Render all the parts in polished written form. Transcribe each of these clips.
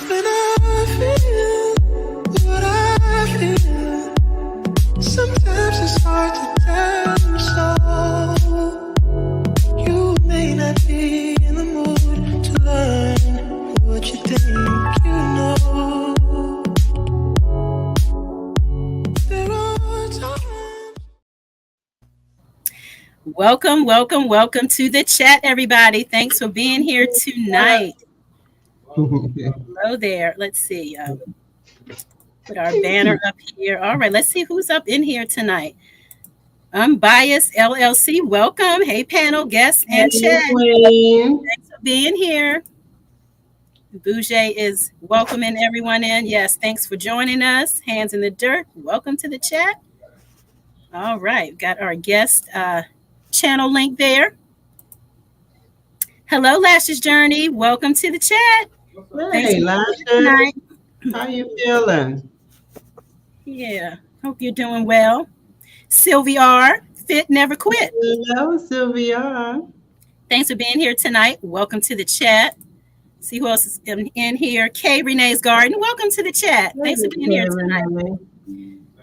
When I feel what I feel, sometimes it's hard to tell you so. You may not be in the mood to learn what you think you know. There are times. Welcome to the chat, everybody. Thanks for being here tonight. Hello there. Let's see. Put our banner up here. All right, let's see who's up in here tonight. Unbiased LLC, welcome. Hey, panel, guests, and chat. Thanks for being here. Bouger is welcoming everyone in. Yes, thanks for joining us. Hands in the dirt. Welcome to the chat. All right, got our guest channel link there. Hello, Lashes Journey. Welcome to the chat. Hey, Lashes. How you feeling? Yeah, hope you're doing well. Sylvia R. Fit Never Quit. Hello, Sylvia. Thanks for being here tonight. Welcome to the chat. See who else is in here. Kay Renee's Garden. Welcome to the chat. Thanks for being here tonight.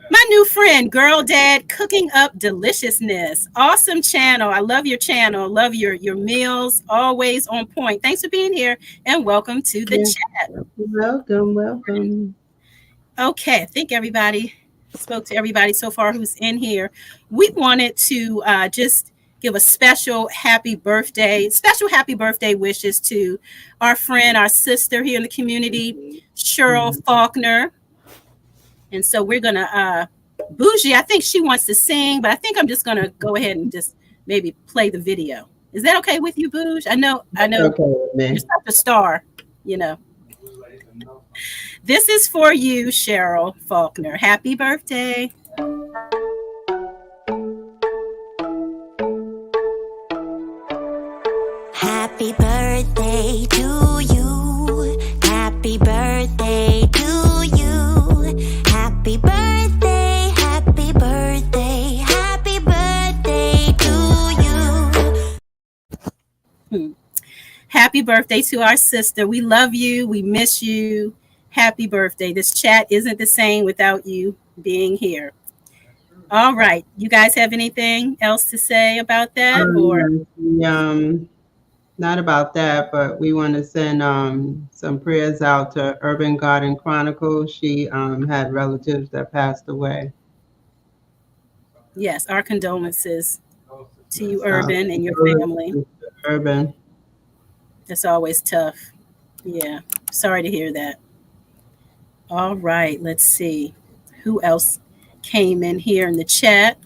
My new friend, Girl Dad Cooking Up Deliciousness. Awesome channel. I love your channel. Love your meals. Always on point. Thanks for being here and welcome to the chat. Welcome. Okay, I think everybody spoke to everybody so far who's in here. We wanted to just give a special happy birthday wishes to our friend, our sister here in the community, Cheryl Faulkner. And so we're going to, Bougie, I think she wants to sing, but I think I'm just going to go ahead and just maybe play the video. Is that okay with you, Bougie? I know Okay with me. you're such a star, you know. This is for you, Cheryl Faulkner. Happy birthday. Happy birthday to you. Happy birthday to you. Happy birthday, happy birthday, happy birthday to you. Happy birthday to our sister. We love you. We miss you. Happy birthday. This chat isn't the same without you being here. All right. You guys have anything else to say about that? Not about that, but we want to send some prayers out to Urban Garden Chronicles. She had relatives that passed away. Yes, our condolences to you, Urban, and your family. Urban. It's always tough. Yeah. Sorry to hear that. All right. Let's see. Who else came in here in the chat?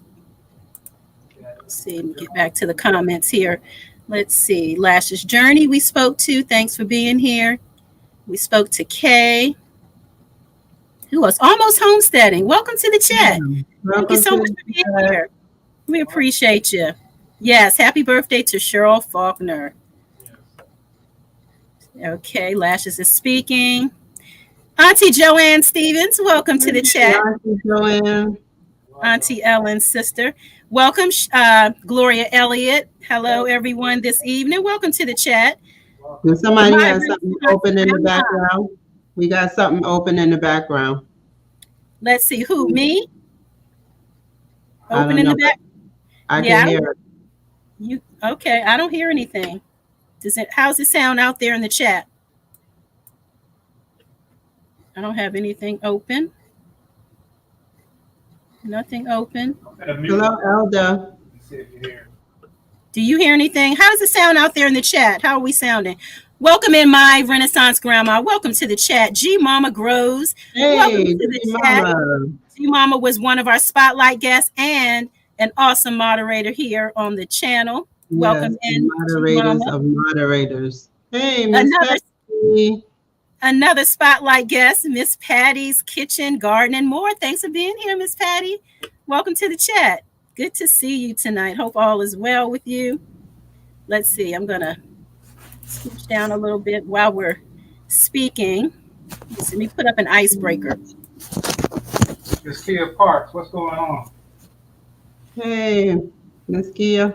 Let's see. Let me get back to the comments here. Let's see. Lashes Journey we spoke to. Thanks for being here. We spoke to Kay. Who else? Almost Homesteading. Welcome to the chat. Thank you so much for being here. We appreciate you. Yes. Happy birthday to Cheryl Faulkner. Okay. Lashes is speaking. Auntie Joanne Stevens, welcome to the chat. Auntie Joanne. Auntie Ellen's sister. Welcome, Gloria Elliott. Hello, everyone, this evening. Welcome to the chat. Does somebody have something open in the background? We got something open in the background. Let's see. Who, me? Open in the back? I can hear it. You okay, I don't hear anything. How's it sound out there in the chat? I don't have anything open. Nothing open. Hello, Elder. Do you hear anything? How does it sound out there in the chat? How are we sounding? Welcome in, my Renaissance grandma. Welcome to the chat. G Mama Grows. Welcome Hey, to the G chat. Mama. G Mama was one of our spotlight guests and an awesome moderator here on the channel. Welcome Yes, in, G moderators Mama. of moderators. Hey, Miss Another Patty. Another spotlight guest, Miss Patty's Kitchen, Garden, and More. Thanks for being here, Miss Patty. Welcome to the chat. Good to see you tonight. Hope all is well with you. Let's see. I'm going to scooch down a little bit while we're speaking. Let me put up an icebreaker. Miss Kia Parks, what's going on? Hey, Miss Kia.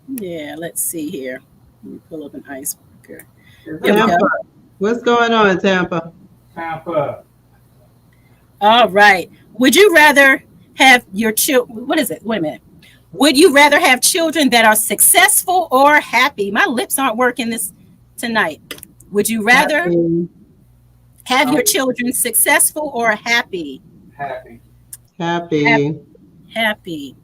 Yeah, let's see here. Let me pull up an icebreaker. Here we Tampa. go. What's going on, Tampa? Tampa. All right. Would you rather have your children? What is it? Wait a minute. Would you rather have children that are successful or happy? My lips aren't working this tonight. Would you rather have your children successful or happy? Happy. Happy. Happy.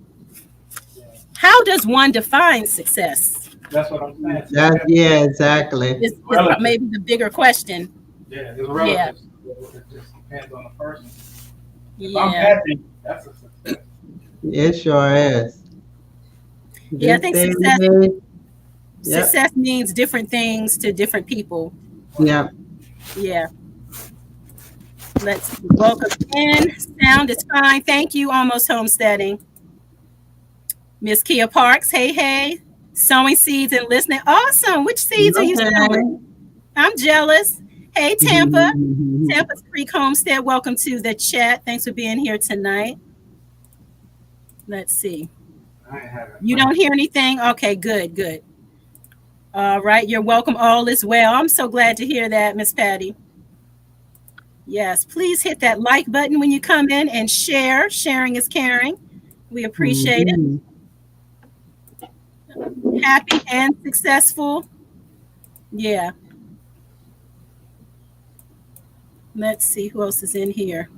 How does one define success? That's what I'm saying. Yeah, exactly. Is maybe the bigger question. Yeah, it's relative. It just depends on the person. If I'm Yeah. happy, that's a success. It sure is. Yeah, I think This success, day and age, Yep. success means different things to different people. Yeah. Yeah. Let's welcome in. Sound is fine. Thank you, Almost Homesteading. Miss Kia Parks, hey, hey. Sowing seeds and listening. Awesome. Which seeds are you sowing? I'm jealous. Hey, Tampa. Tampa's Creek Homestead. Welcome to the chat. Thanks for being here tonight. Let's see. I ain't having You don't hear anything? Okay, good, good. All right. You're welcome. All is well. I'm so glad to hear that, Miss Patty. Yes, please hit that like button when you come in and share. Sharing is caring. We appreciate it. Happy and successful. Yeah. Let's see who else is in here.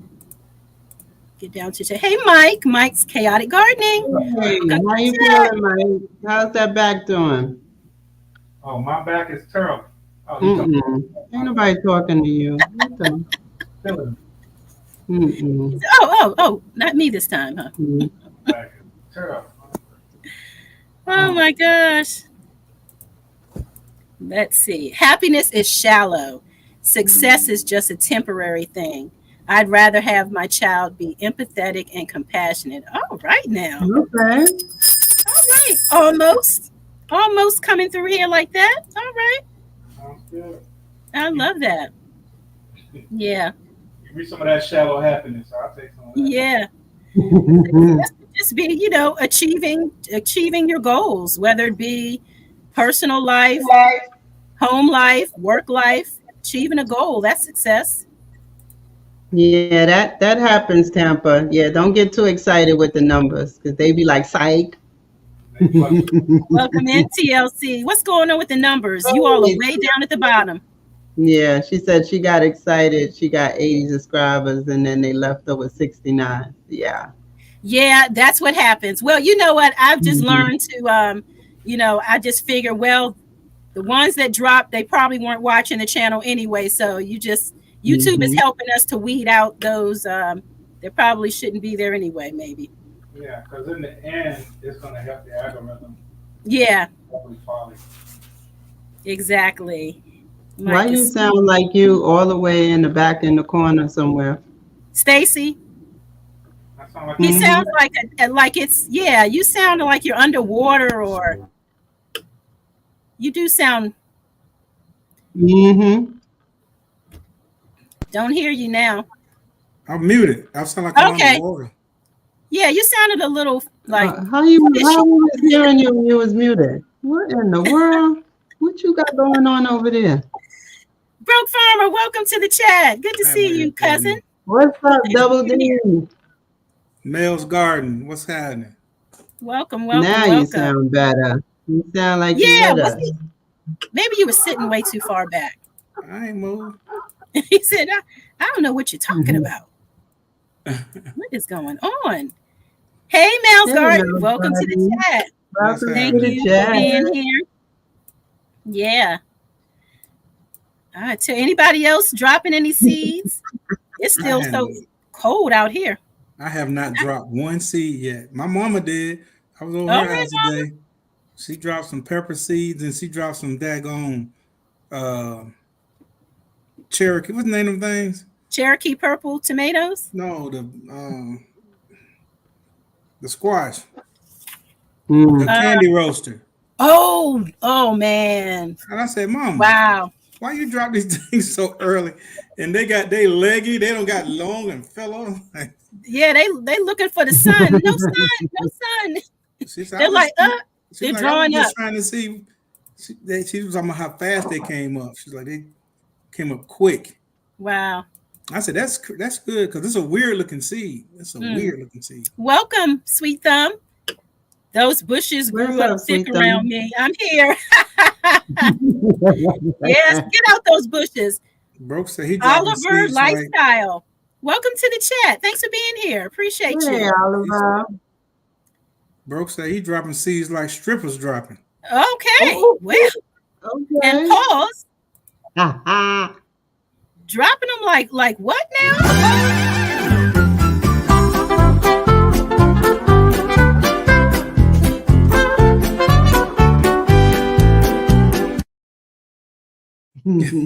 Get down to hey, Mike. Mike's Chaotic Gardening. Hey, how you feeling, Mike? How's that back doing? Oh, my back is terrible. Oh, Ain't nobody talking to you. feeling Oh, not me this time, huh? back is terrible. Oh my gosh. Let's see. Happiness is shallow. Success is just a temporary thing. I'd rather have my child be empathetic and compassionate. All right now. Okay. All right. Almost coming through here like that. All right. Sounds good. I love that. Yeah. Give me some of that shallow happiness. I'll take some of that. Yeah. Just be, achieving your goals, whether it be personal life, home life, work life, achieving a goal. That's success. Yeah, that happens, Tampa. Yeah, don't get too excited with the numbers because they be like, psych. Welcome in, TLC. What's going on with the numbers? You all are way down at the bottom. Yeah, she said she got excited. She got 80 subscribers and then they left her with 69. Yeah. Yeah, that's what happens. Well, you know what? I've just learned to, I just figure, well, the ones that dropped, they probably weren't watching the channel anyway. So YouTube is helping us to weed out those that probably shouldn't be there anyway, maybe. Yeah, because in the end, it's going to help the algorithm. Yeah. Follow. Exactly. Why you sound like you all the way in the back in the corner somewhere? Stacy? He sounds like you sound like you're underwater or you do sound. Don't hear you now. I'm muted. I sound like I'm underwater. Yeah, you sounded a little like. How you was hearing you when you was muted? What in the world? What you got going on over there? Broke Farmer, welcome to the chat. Good to see you, cousin. What's up, Double D? Mel's Garden. What's happening? Welcome. Now you sound better. You sound like you're better. Maybe you were sitting way too far back. I ain't moved. He said, I don't know what you're talking about. What is going on? Hey, Mel's Garden. Welcome to the chat. What's Welcome Thank to happening? the you for chat. being here. Yeah. All right. So anybody else dropping any seeds? It's I still have so cold out here. I have not dropped one seed yet. My mama did. I was over All her right, house today. She dropped some pepper seeds and she dropped some daggone uh Cherokee. What's the name of them things? Cherokee purple tomatoes. No, the squash, Mm. the candy roaster. Oh man. And I said, Mama, Wow. why you drop these things so early? And they leggy, they don't got long and fell off. Yeah, they looking for the sun. No sun, no sun. She said, I They're was like, she's they're like, I was drawing up. just trying to see. She was talking about how fast they came up. She's like, they came up quick. Wow. I said, that's good because it's a weird looking seed. It's a weird looking seed. Welcome, Sweet Thumb. Those bushes Where's grew up up, thick Sweet around Thumb? me. I'm here. Yes, get out those bushes. Broke said he dropping Oliver seeds like Lifestyle. Welcome to the chat. Thanks for being here. Appreciate Hey, you. Oliver. Broke said he dropping seeds like strippers dropping. Okay. Oh, Well, and okay. pause. Ha, ha. Dropping them like what now?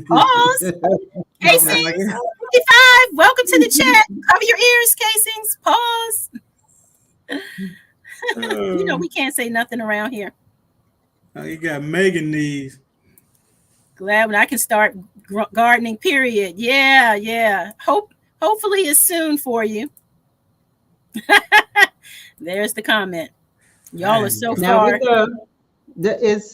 Pause. Casings, 55. Welcome to the chat. Cover your ears, casings. Pause. You know we can't say nothing around here. You got Megan knees. Glad when I can start gardening. Period. Yeah. Hopefully it's soon for you. There's the comment. Y'all are so Now far. with does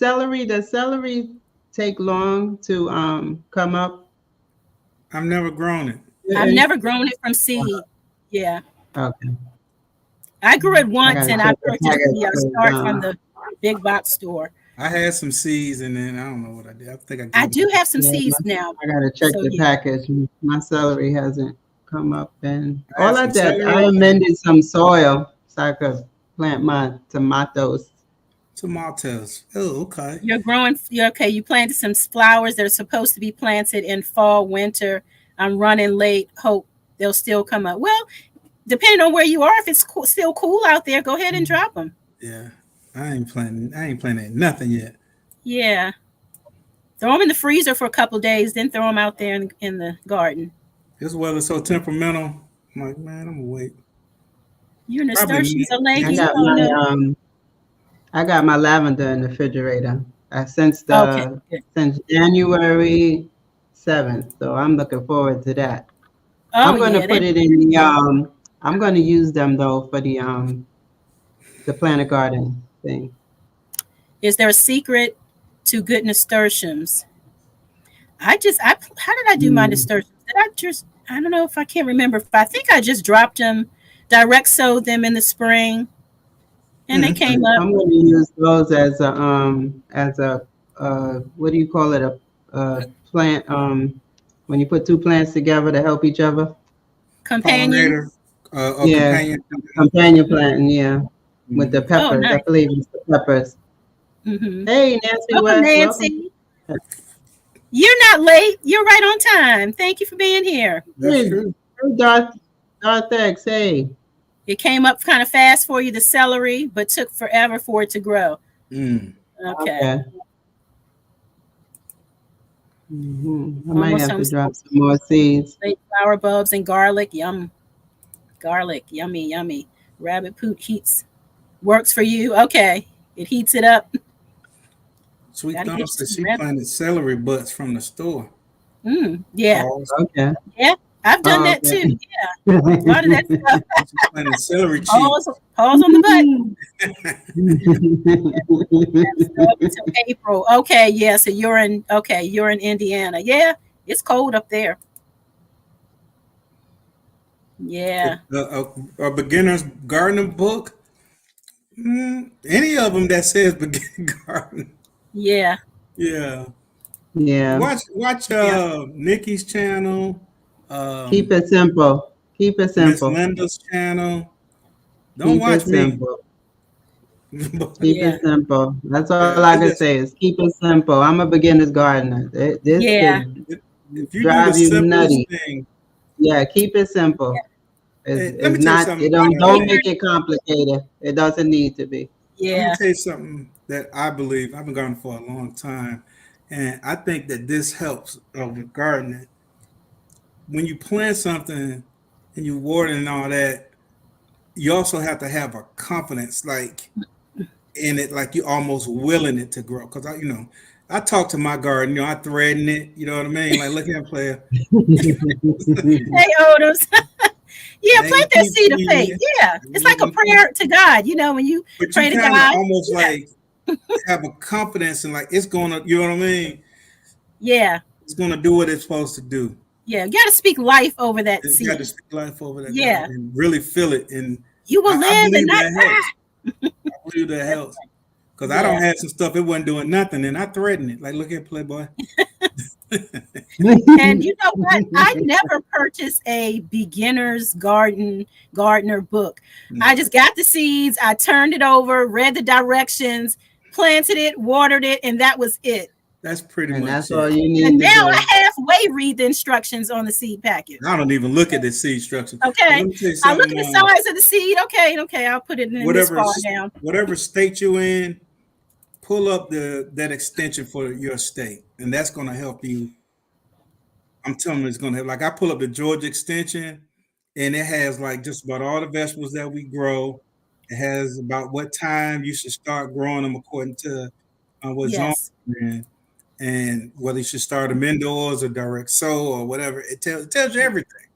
celery take long to come up? I've never grown it. I've never grown it from seed. Yeah. Okay. I grew it once and I check the purchased the package, start from the big box store. I had some seeds and then I don't know what I did. I think I gave I it do up. have some Yeah, seeds now. I gotta check So, the yeah. package. My celery hasn't come up, and I had all I some did, celery. I amended some soil so I could plant my tomatoes. Tomatoes. Oh, okay. You're growing. Okay. You planted some flowers that are supposed to be planted in fall, winter. I'm running late. Hope they'll still come up. Well, depending on where you are, if it's still cool out there, go ahead and drop them. Yeah. I ain't planting nothing yet. Yeah. Throw them in the freezer for a couple of days, then throw them out there in the garden. This weather's so temperamental. I'm like, man, I'm gonna wait. Your Probably nasturtiums are leggy. I got my lavender in the refrigerator since Okay, good. since January 7th. So I'm looking forward to that. Oh, I'm going to put it in the I'm going to use them though for the plant garden thing. Is there a secret to good nasturtiums? How did I do my nasturtiums? I don't know if I can't remember. I think I just dropped them, direct sowed them in the spring, and they came up. I'm going to use those as a what do you call it? A plant when you put two plants together to help each other. Companion. Companion planting. Yeah, with the peppers. Oh, nice. I believe it's the peppers. Mm-hmm. Hey, Nancy. Welcome, Nancy. You're not late. You're right on time. Thank you for being here. That's true. Darth X, hey. It came up kind of fast for you, the celery, but took forever for it to grow. Okay. I might have to drop some more seeds. Late flower bulbs and garlic. Yum. Garlic. Yummy, yummy. Rabbit poop heats. Works for you. Okay. It heats it up. Sweet Thumb said she planted celery butts from the store. Yeah. Okay. Yeah. I've done that too. Yeah. A lot of that stuff. She planted celery cheeks. Pause on the button. Until April. Okay. Yeah. So you're in Indiana. Yeah. It's cold up there. Yeah. A beginner's gardening book. Any of them that says beginner garden. Yeah. Yeah. Watch Nikki's channel. Keep it simple. Keep it simple. Miss Linda's channel. Don't watch me. Simple. Keep Yeah. it simple. That's all Yeah, I can say is keep it simple. I'm a beginner's gardener. This Yeah. could if you do the drive you simplest nutty. thing, Yeah, keep it simple. hey, let It's me tell you not, something. don't make it complicated. It doesn't need to be. I'm gonna Yeah. tell you something that I believe. I've been gardening for a long time, and I think that this helps with gardening. When you plant something and you water and all that, you also have to have a confidence, like in it, like you almost willing it to grow. Because I talk to my garden, I threaten it. You know what I mean? Like, look here, player. Hey, Otis. Yeah, I ain't plant gonna that keep seed of feeding faith. you. Yeah. I It's ain't like a gonna keep, prayer to God, when you but you pray to kind of God. almost Yeah. like have a confidence and like it's gonna, you know what I mean? Yeah. It's gonna do what it's supposed to do. Yeah. You got to speak life over that You got to seed. speak life over that Yeah. garden and really feel it. And You will I live and believe not that helps. die. I believe that helps. Because I Yeah. don't have some stuff, it wasn't doing nothing, and I threatened it. Like, look here, Playboy. And you know what? I never purchased a beginner's gardener book. I just got the seeds, I turned it over, read the directions, planted it, watered it, and that was it. That's pretty And much that's all it. you And need to now do. I halfway read the instructions on the seed packet. I don't even look at the seed structure. But Okay. let me tell you I look at something. the size of the seed. Okay, I'll put it in this Whatever far down. whatever state you're in, pull up that extension for your state, and that's going to help you. I'm telling you, it's going to help. Like I pull up the Georgia extension, and it has like just about all the vegetables that we grow. It has about what time you should start growing them according to what zone Yes. you're in, and whether you should start them indoors or direct sow or whatever. It tells you everything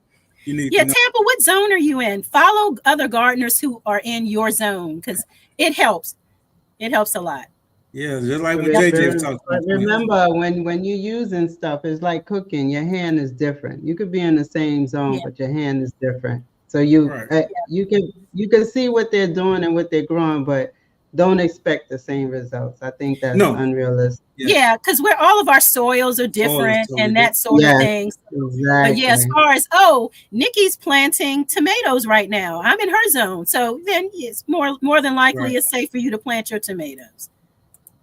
you need Yeah, to know. Tampa, what zone are you in? Follow other gardeners who are in your zone because it helps. It helps a lot. Yeah, just like But when Yep. JJ was talking but about plants. remember, when you're using stuff, it's like cooking. Your hand is different. You could be in the same zone, Yeah. but your hand is different. So Right. you can see what they're doing and what they're growing, but don't expect the same results. I think that's No. unrealistic. Yeah. Yeah, because we're all of our soils are Soil is different totally and different. that sort of Yes, thing. But yeah, as exactly. far as Nikki's planting tomatoes right now. I'm in her zone. So then it's more than likely Right. it's safe for you to plant your tomatoes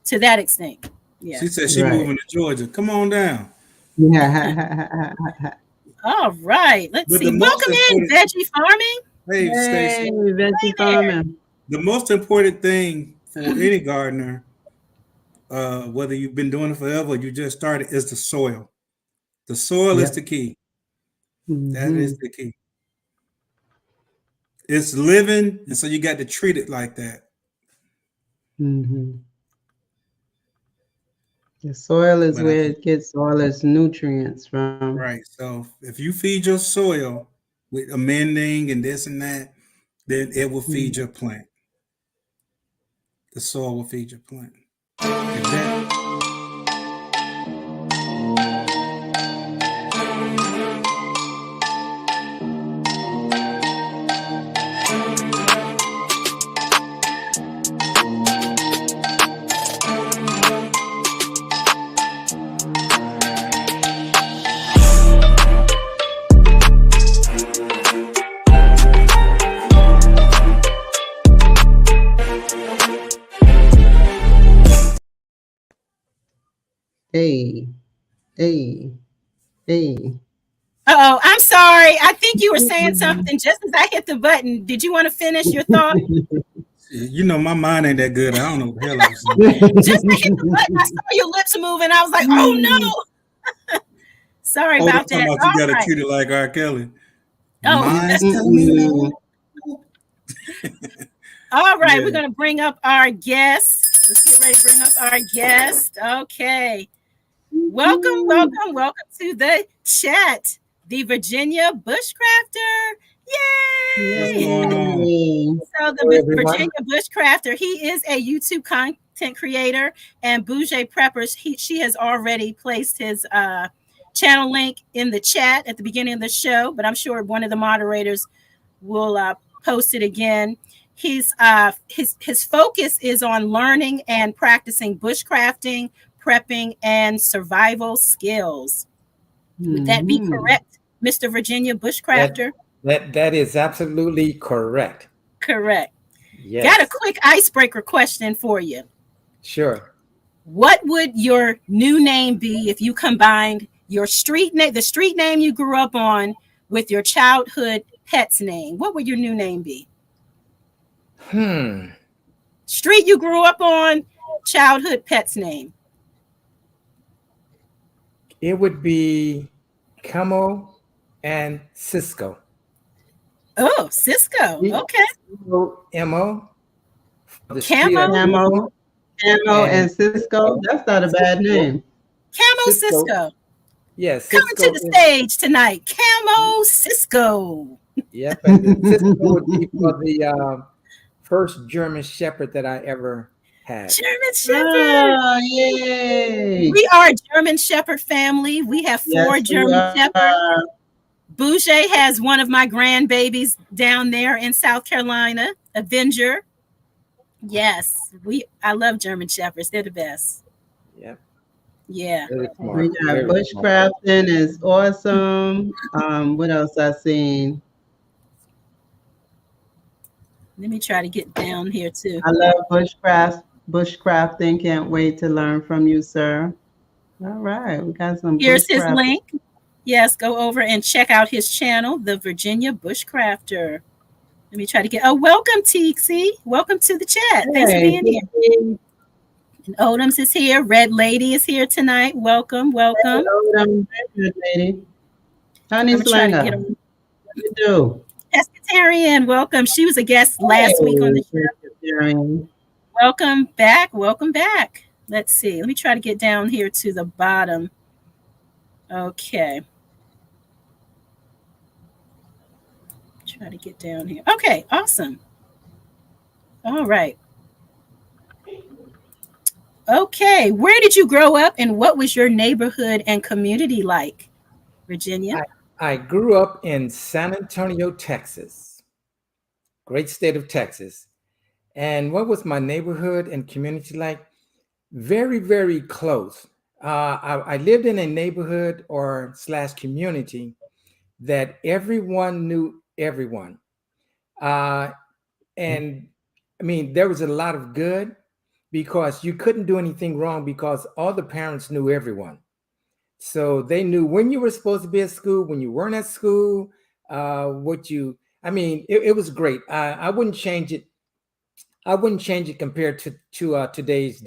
to that extent. Yeah. She said she Right. moving to Georgia. Come on down. Yeah. All right. Let's But the see. most Welcome in, important, Veggie Farming. hey, Hey, Stacy, veggie Hey there. farming. the most important thing for any gardener, whether you've been doing it forever or you just started, is the soil. The soil is the Yep. key. That is Hmm. the key. It's living, and so you got to treat it like that. Hmm. The soil is But where it gets all its nutrients from. right, so if you feed your soil with amending and this and that, then it will feed your plant. The soil will feed your plant. If that, Hey, hey, hey. Uh-oh, I'm sorry. I think you were saying something just as I hit the button. Did you want to finish your thought? my mind ain't that good. I don't know what the hell I was saying. Just to hit the button, I saw your lips moving. I was like, oh no. Sorry Oh, they're about talking that. about you All got to right. treat it like R. Kelly. Oh, Mine's telling me Mm-mm. no. all right. Yeah. We're going to bring up our guest. Let's get ready to bring up our guest. Okay. Welcome to the chat. The Virginia Bushcrafter. What's Yay! going on? Yay. So Hello, the everyone. Virginia Bushcrafter, he is a YouTube content creator, and Bougie Preppers, she has already placed his channel link in the chat at the beginning of the show, but I'm sure one of the moderators will post it again. His focus is on learning and practicing bushcrafting, prepping, and survival skills. Would that be Mhm. correct, Mr. Virginia Bushcrafter? That is absolutely correct. Correct. Yes. Got a quick icebreaker question for you. Sure. What would your new name be if you combined your street name, the street name you grew up on, with your childhood pet's name? What would your new name be? Street you grew up on, childhood pet's name. It would be Camo and Cisco. Oh, Cisco. Okay. Mo. The street Camo. Camo and Cisco. That's not a bad name. Camo Cisco. Yes. Coming to the stage tonight. Camo Cisco. Yep. And the Cisco would be for the first German Shepherd that I ever had. German Shepherd. Oh, yay. We are a German Shepherd family. We have 4 German Shepherds. Boucher has one of my grandbabies down there in South Carolina, Avenger. Yes, I love German Shepherds. They're the best. Yep. Yeah. We got Bushcrafting is awesome. What else I seen? Let me try to get down here too. I love bushcrafting. Can't wait to learn from you, sir. All right, we got some. Here's his link. Yes, go over and check out his channel, the Virginia Bushcrafter. Let me try to get. Oh, welcome, Teaksy. Welcome to the chat. Thanks for being here. And Odoms is here. Red Lady is here tonight. Welcome, welcome. Odom, Red Lady. Honey Slinger. What you do? Pescatarian, welcome. She was a guest last week on the show. Welcome back. Welcome back. Let's see. Let me try to get down here to the bottom. Okay. Try to get down here. Okay, awesome. All right. Okay, where did you grow up and what was your neighborhood and community like, Virginia? I grew up in San Antonio, Texas. Great state of Texas. And what was my neighborhood and community like? Very, very close. I lived in a neighborhood or / community that everyone knew everyone. And I mean, there was a lot of good because you couldn't do anything wrong because all the parents knew everyone. So they knew when you were supposed to be at school, when you weren't at school, it was great. I wouldn't change it. I wouldn't change it compared to today's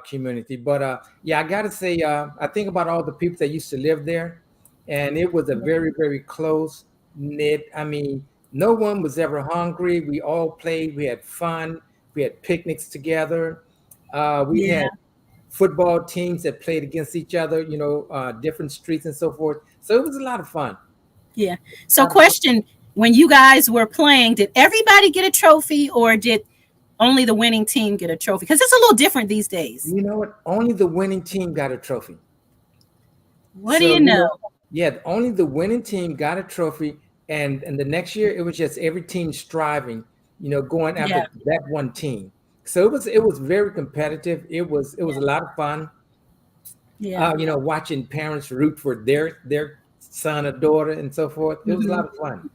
community. But yeah, I gotta say, I think about all the people that used to live there, and it was a very, very close knit. I mean, no one was ever hungry. We all played. We had fun. We had picnics together. We had football teams that played against each other, different streets and so forth. So it was a lot of fun. Yeah. So question, when you guys were playing, did everybody get a trophy or did only the winning team get a trophy? Because it's a little different these days. You know what? Only the winning team got a trophy. What do you know? Yeah, only the winning team got a trophy. And the next year, it was just every team striving, going after that one team. So it was very competitive. It was a lot of fun. Yeah. Watching parents root for their son or daughter and so forth. It was a lot of fun.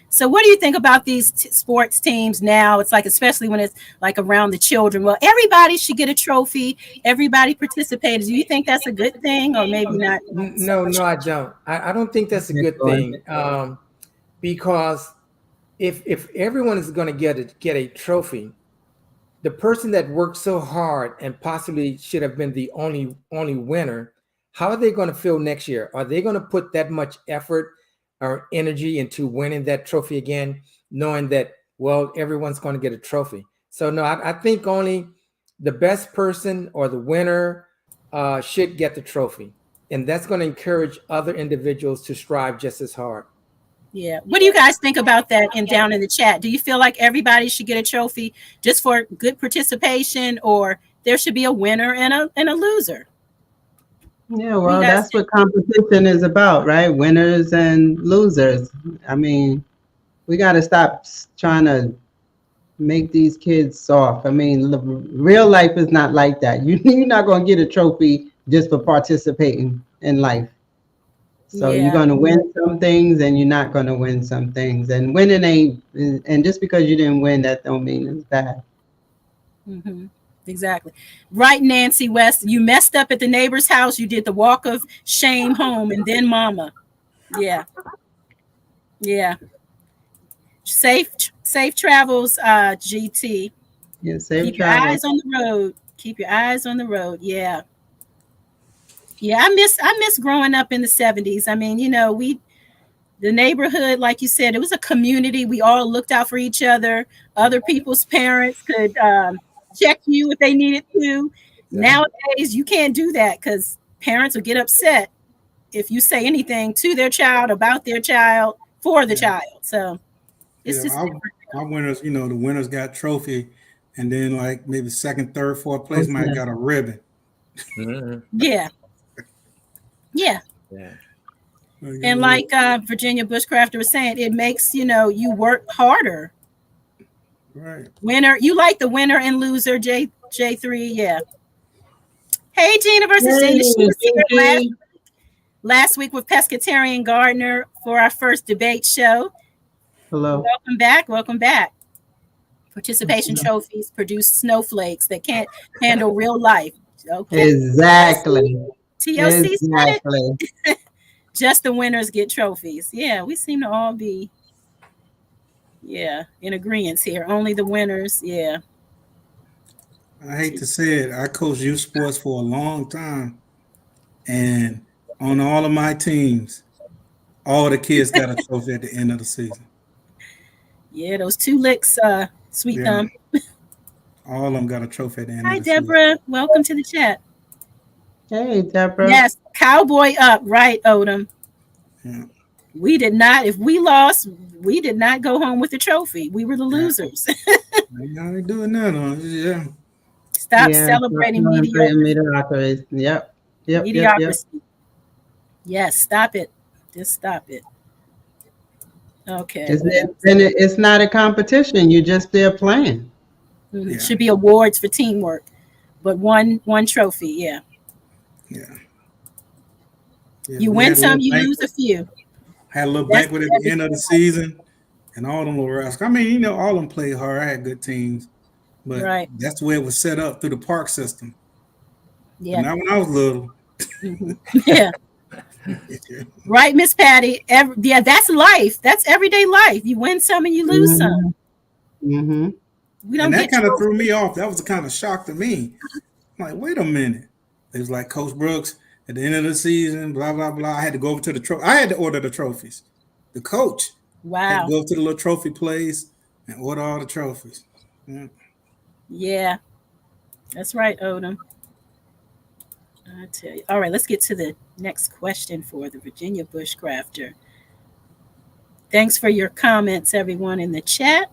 So what do you think about these sports teams now? It's like, especially when it's like around the children. Well, everybody should get a trophy. Everybody participated. Do you think that's a good thing or maybe not? No, I don't. I don't think that's a good thing. Because if everyone is going to get a trophy, the person that worked so hard and possibly should have been the only winner, how are they going to feel next year? Are they going to put that much effort or energy into winning that trophy again, knowing that, well, everyone's going to get a trophy? So no, I think only the best person or the winner should get the trophy. And that's going to encourage other individuals to strive just as hard. Yeah. What do you guys think about that down in the chat? Do you feel like everybody should get a trophy just for good participation, or there should be a winner and a loser? Yeah, well, that's what competition is about, right? Winners and losers. I mean, we got to stop trying to make these kids soft. I mean, real life is not like that. You're not going to get a trophy just for participating in life. So you're Yeah. going to win some things and you're not going to win some things. And winning ain't, and just because you didn't win, that don't mean it's bad. Hmm. Exactly. Right, Nancy West. You messed up at the neighbor's house. You did the walk of shame home, and then mama. Yeah. Yeah. Safe travels, GT. Yeah, safe Keep your travel. eyes on the road. Keep your eyes on the road. Yeah. Yeah, I miss growing up in the 70s. I mean, the neighborhood, like you said, it was a community. We all looked out for each other. Other people's parents could check you if they needed to. Nowadays, you can't do that because parents will get upset if you say anything to their child, about their child, for the Yeah. child. So it's Yeah, just our winners, the winners got trophy, and then like maybe second, third, fourth place might Okay. got a ribbon. Mhm. yeah, yeah. Yeah. And like Virginia Bushcrafter was saying, it makes you work harder. Right. Winner, you like the winner and loser, J3, yeah. Hey, Gina versus Hey, Gina. She was here Gigi. last week with Pescatarian Gardener for our first debate show. Hello. Welcome back. Welcome back. Participation trophies produce snowflakes that can't handle real life. Okay. Exactly. TOC said Exactly. it. Just the winners get trophies. Yeah, we seem to all be, in agreement here. Only the winners. Yeah. I hate to say it, I coached youth sports for a long time, and on all of my teams, all the kids got a trophy at the end of the season. Yeah, those two licks, sweet Yeah, thumb. all of them got a trophy at the end of Hi, the season. Deborah. Welcome to the chat. Hey, Deborah. Yes, cowboy up, right, Odom? Yeah, We did not. If we lost, we did not go home with the trophy. We were the yeah. losers. Now they doing that on. Yeah, Stop Yeah, stop celebrating celebrating mediocrity. Yep. Yep. Yep. Yep. mediocrity. Yes, stop it. Just stop it. Okay. It's not a competition. You're just there playing. Mhm. yeah, Should be awards for teamwork, but one trophy. Yeah. yeah, yeah. You We win had a some, little you lose a banquet. few. Had a little That's banquet at the end of the season, and all them little rascals. I mean, all of them played hard. I had good teams, but right. that's the way it was set up through the park system. But Yeah. not when I was little. Mhm. Yeah. Right, Miss Patty. Yeah, that's life. That's everyday life. You win some and you lose some. Mm-hmm. Mm-hmm. We don't And that get kind of trophies. threw me off. That was a kind of shock to me. I'm like, wait a minute. It was like Coach Brooks at the end of the season, blah, blah, blah. I had to go over to the trophy. I had to order the trophies. The coach had to Wow. go up to the little trophy place and order all the trophies. Yeah. Yeah, that's right, Odom. I tell you. All right, let's get to the next question for the Virginia Bushcrafter. Thanks for your comments, everyone in the chat.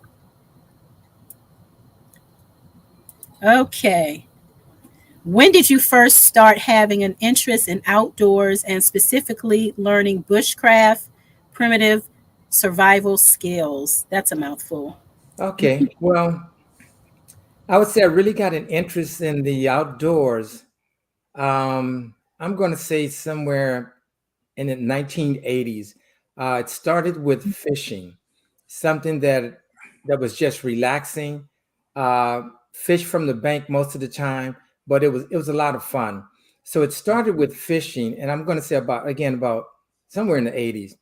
Okay. When did you first start having an interest in outdoors and specifically learning bushcraft, primitive survival skills? That's a mouthful. Okay. Well, I would say I really got an interest in the outdoors. I'm going to say somewhere in the 1980s. It started with fishing, something that was just relaxing. Fish from the bank most of the time, but it was a lot of fun. So it started with fishing, and I'm going to say about somewhere in the 80s.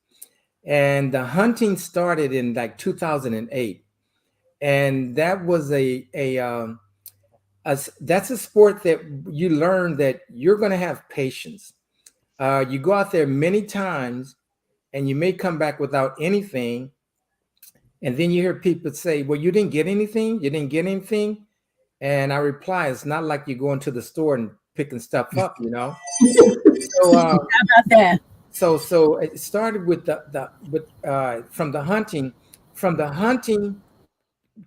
And the hunting started in like 2008, and that was that's a sport that you learn that you're going to have patience. You go out there many times and you may come back without anything. And then you hear people say, well, you didn't get anything. You didn't get anything. And I reply, it's not like you go into the store and picking stuff up. So, How about that? so it started with from the hunting. From the hunting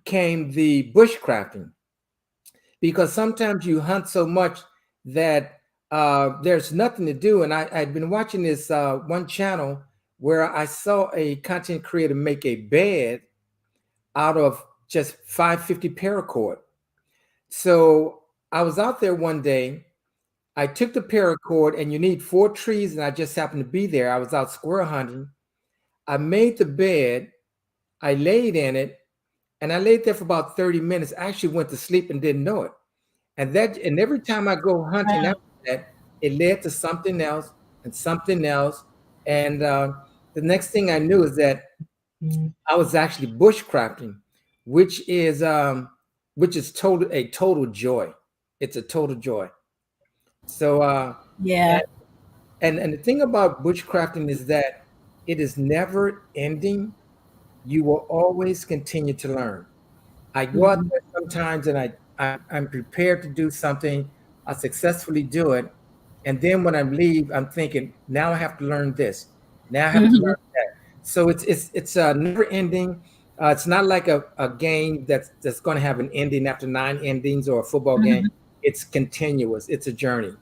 came the bushcrafting, because sometimes you hunt so much that there's nothing to do. And I'd been watching this one channel where I saw a content creator make a bed out of just 550 paracord. So I was out there one day I took the paracord, and you need 4 trees, and I just happened to be there. I was out squirrel hunting. I made the bed, I laid in it, and I laid there for about 30 minutes. I actually went to sleep and didn't know it. And every time I go hunting after that, it led to something else and something else. And the next thing I knew is that I was actually bushcrafting, which is a total joy. It's a total joy. So Yeah. and the thing about bushcrafting is that it is never ending. You will always continue to learn. I go out there sometimes, and I'm prepared to do something. I successfully do it, and then when I leave, I'm thinking, now I have to learn this. Now I have to learn that. So it's never ending. It's not like a game that's going to have an ending after 9 endings, or a football game. It's continuous. It's a journey.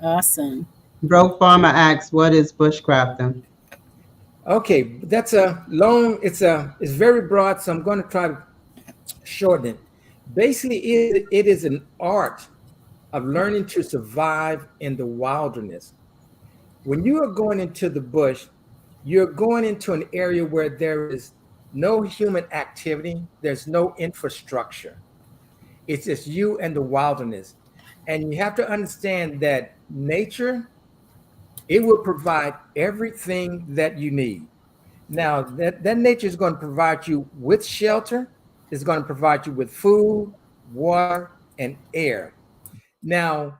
Awesome. Broke Farmer asks, what is bushcrafting? Okay, that's a long. It's very broad, so I'm going to try to shorten it. Basically, it is an art of learning to survive in the wilderness. When you are going into the bush, you're going into an area where there is no human activity, there's no infrastructure. It's just you and the wilderness. And you have to understand that nature, it will provide everything that you need. Now, that nature is going to provide you with shelter, it's going to provide you with food, water, and air. Now,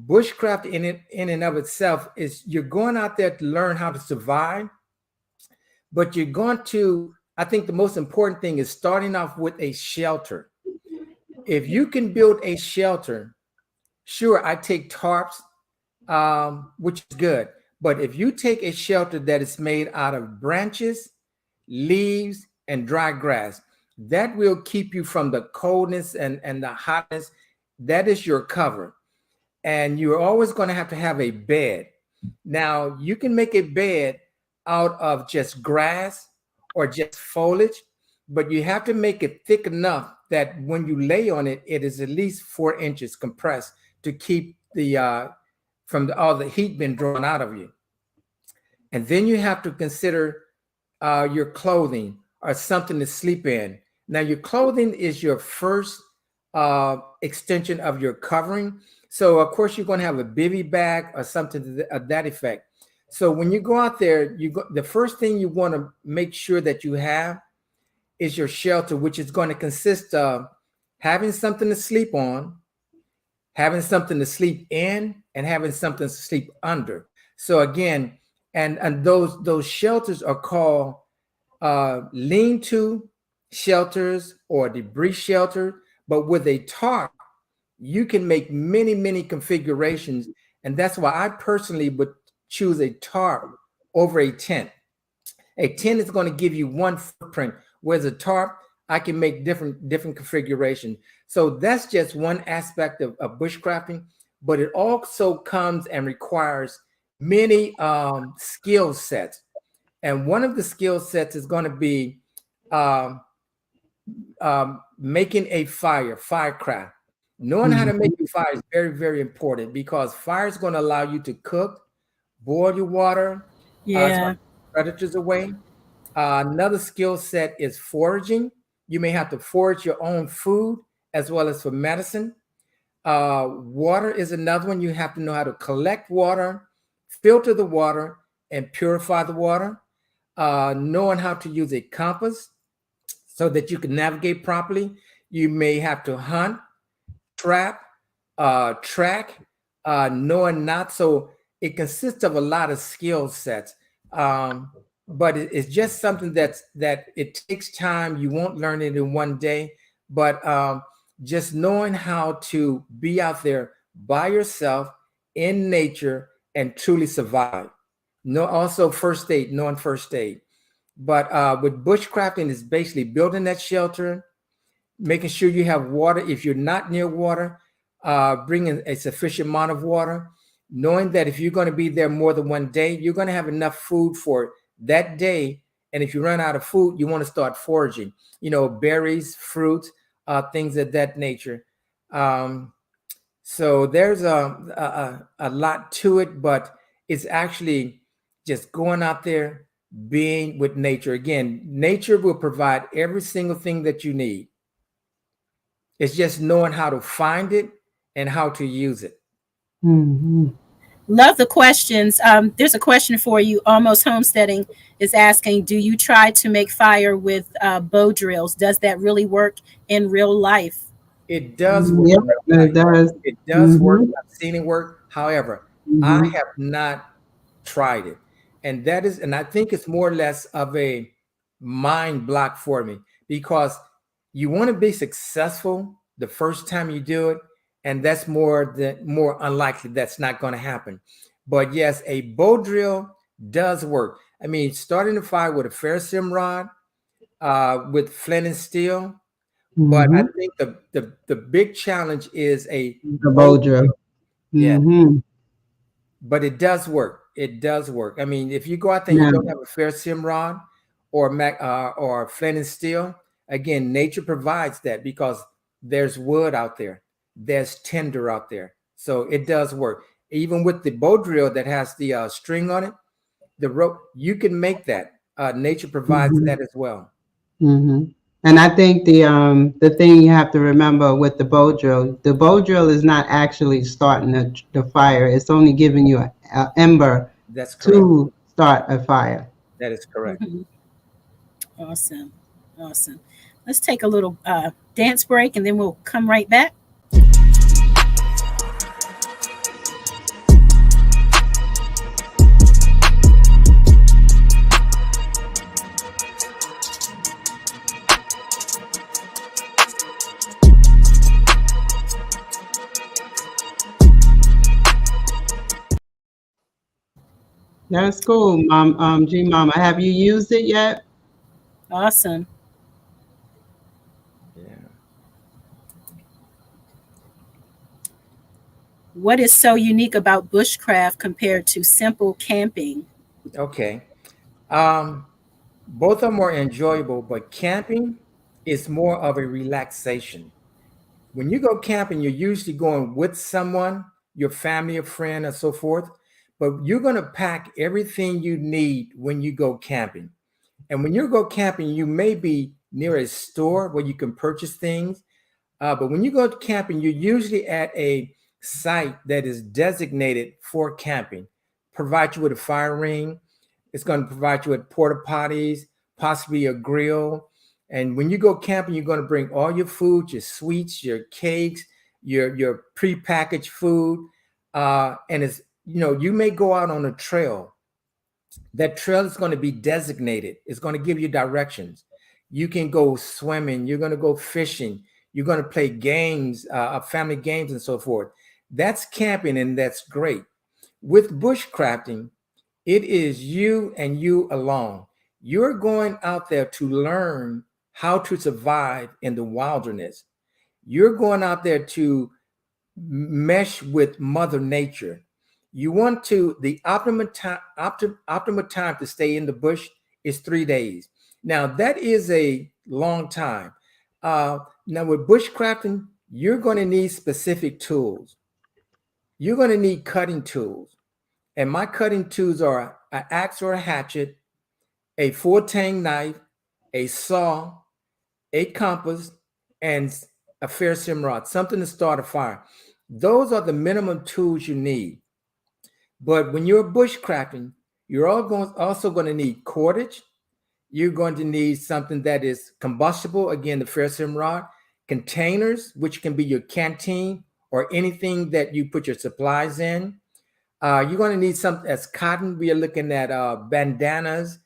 bushcraft in and of itself is you're going out there to learn how to survive, but you're going to, I think the most important thing is starting off with a shelter. If you can build a shelter, sure, I take tarps, which is good. But if you take a shelter that is made out of branches, leaves, and dry grass, that will keep you from the coldness and the hotness. That is your cover. And you're always going to have a bed. Now, you can make a bed out of just grass or just foliage, but you have to make it thick enough that when you lay on it, it is at least 4 inches compressed to keep all the heat being drawn out of you. And then you have to consider your clothing or something to sleep in. Now, your clothing is your first extension of your covering. So, of course, you're going to have a bivy bag or something to that effect. So when you go out there, the first thing you want to make sure that you have is your shelter, which is going to consist of having something to sleep on, having something to sleep in, and having something to sleep under. So again, and those shelters are called lean-to shelters or debris shelter. But with a tarp, you can make many configurations, and that's why I personally would choose a tarp over a tent. A tent is going to give you one footprint, whereas a tarp, I can make different configurations. So that's just one aspect of bushcrafting, but it also comes and requires many skill sets. And one of the skill sets is going to be making a firecraft. Knowing how to make a fire is very important, because fire is going to allow you to cook, boil your water, it's going to keep predators away. Another skill set is foraging. You may have to forage your own food as well as for medicine. Water is another one. You have to know how to collect water, filter the water, and purify the water. Knowing how to use a compass so that you can navigate properly. You may have to hunt, trap, track, knowing not. So it consists of a lot of skill sets. But it's just something that it takes time. You won't learn it in one day, but just knowing how to be out there by yourself in nature and truly survive. Also knowing first aid. But with bushcrafting, is basically building that shelter, making sure you have water. If you're not near water, bringing a sufficient amount of water, knowing that if you're going to be there more than one day, you're going to have enough food for that day. And if you run out of food, you want to start foraging, berries, fruits, things of that nature. So there's a lot to it, but it's actually just going out there, being with nature. Again, nature will provide every single thing that you need. It's just knowing how to find it and how to use it. Hmm. Love the questions. There's a question for you. Almost Homesteading is asking, do you try to make fire with bow drills? Does that really work in real life? It does work Yeah, in real it life. does. It does work. Hmm. I've seen it work. However, I Hmm. have not tried it. And I think it's more or less of a mind block for me because you want to be successful the first time you do it, and that's more unlikely that's not going to happen. But yes, a bow drill does work. I mean, starting a fire with a ferrocerium rod, with flint and steel, but I Hmm. think the big challenge is a The bow Bodra. drill. Yeah, Hmm. but it does work. It does work. I mean, if you go out there and you Now, don't have a fair sim rod or flint and steel, again, nature provides that because there's wood out there, there's tinder out there, so it does work. Even with the bow drill that has the string on it, the rope, you can make that. Nature provides mhm. that as well. Hmm. And I think the thing you have to remember with the bow drill is not actually starting the fire. It's only giving you a ember That's correct. to start a fire. That is correct. Mhm. Awesome. Awesome. Let's take a little dance break and then we'll come right back. That's cool, G Mama. Have you used it yet? Awesome. Yeah. What is so unique about bushcraft compared to simple camping? Okay. Um, Both of them are enjoyable, but camping is more of a relaxation. When you go camping, you're usually going with someone, your family, a friend, or so forth, but you're going to pack everything you need when you go camping. And when you go camping, you may be near a store where you can purchase things. But when you go camping, you're usually at a site that is designated for camping. Provide you with a fire ring. It's going to provide you with porta potties, possibly a grill. And when you go camping, you're going to bring all your food, your sweets, your cakes, your prepackaged food. And it's, you may go out on a trail. That trail is going to be designated. It's going to give you directions. You can go swimming. You're going to go fishing. You're going to play games, family games, and so forth. That's camping, and that's great. With bushcrafting, it is you and you alone. You're going out there to learn how to survive in the wilderness. You're going out there to mesh with Mother Nature. You want to, the optimal time to stay in the bush is 3 days. Now, that is a long time. Now, with bushcrafting, you're going to need specific tools. You're going to need cutting tools. And my cutting tools are an axe or a hatchet, a 4-tang knife, a saw, a compass, and a ferrocerium rod, something to start a fire. Those are the minimum tools you need. But when you're bushcrafting, you're also going to need cordage. You're going to need something that is combustible, again, the ferrocerium rod, containers, which can be your canteen or anything that you put your supplies in. You're going to need something that's cotton. We are looking at bandanas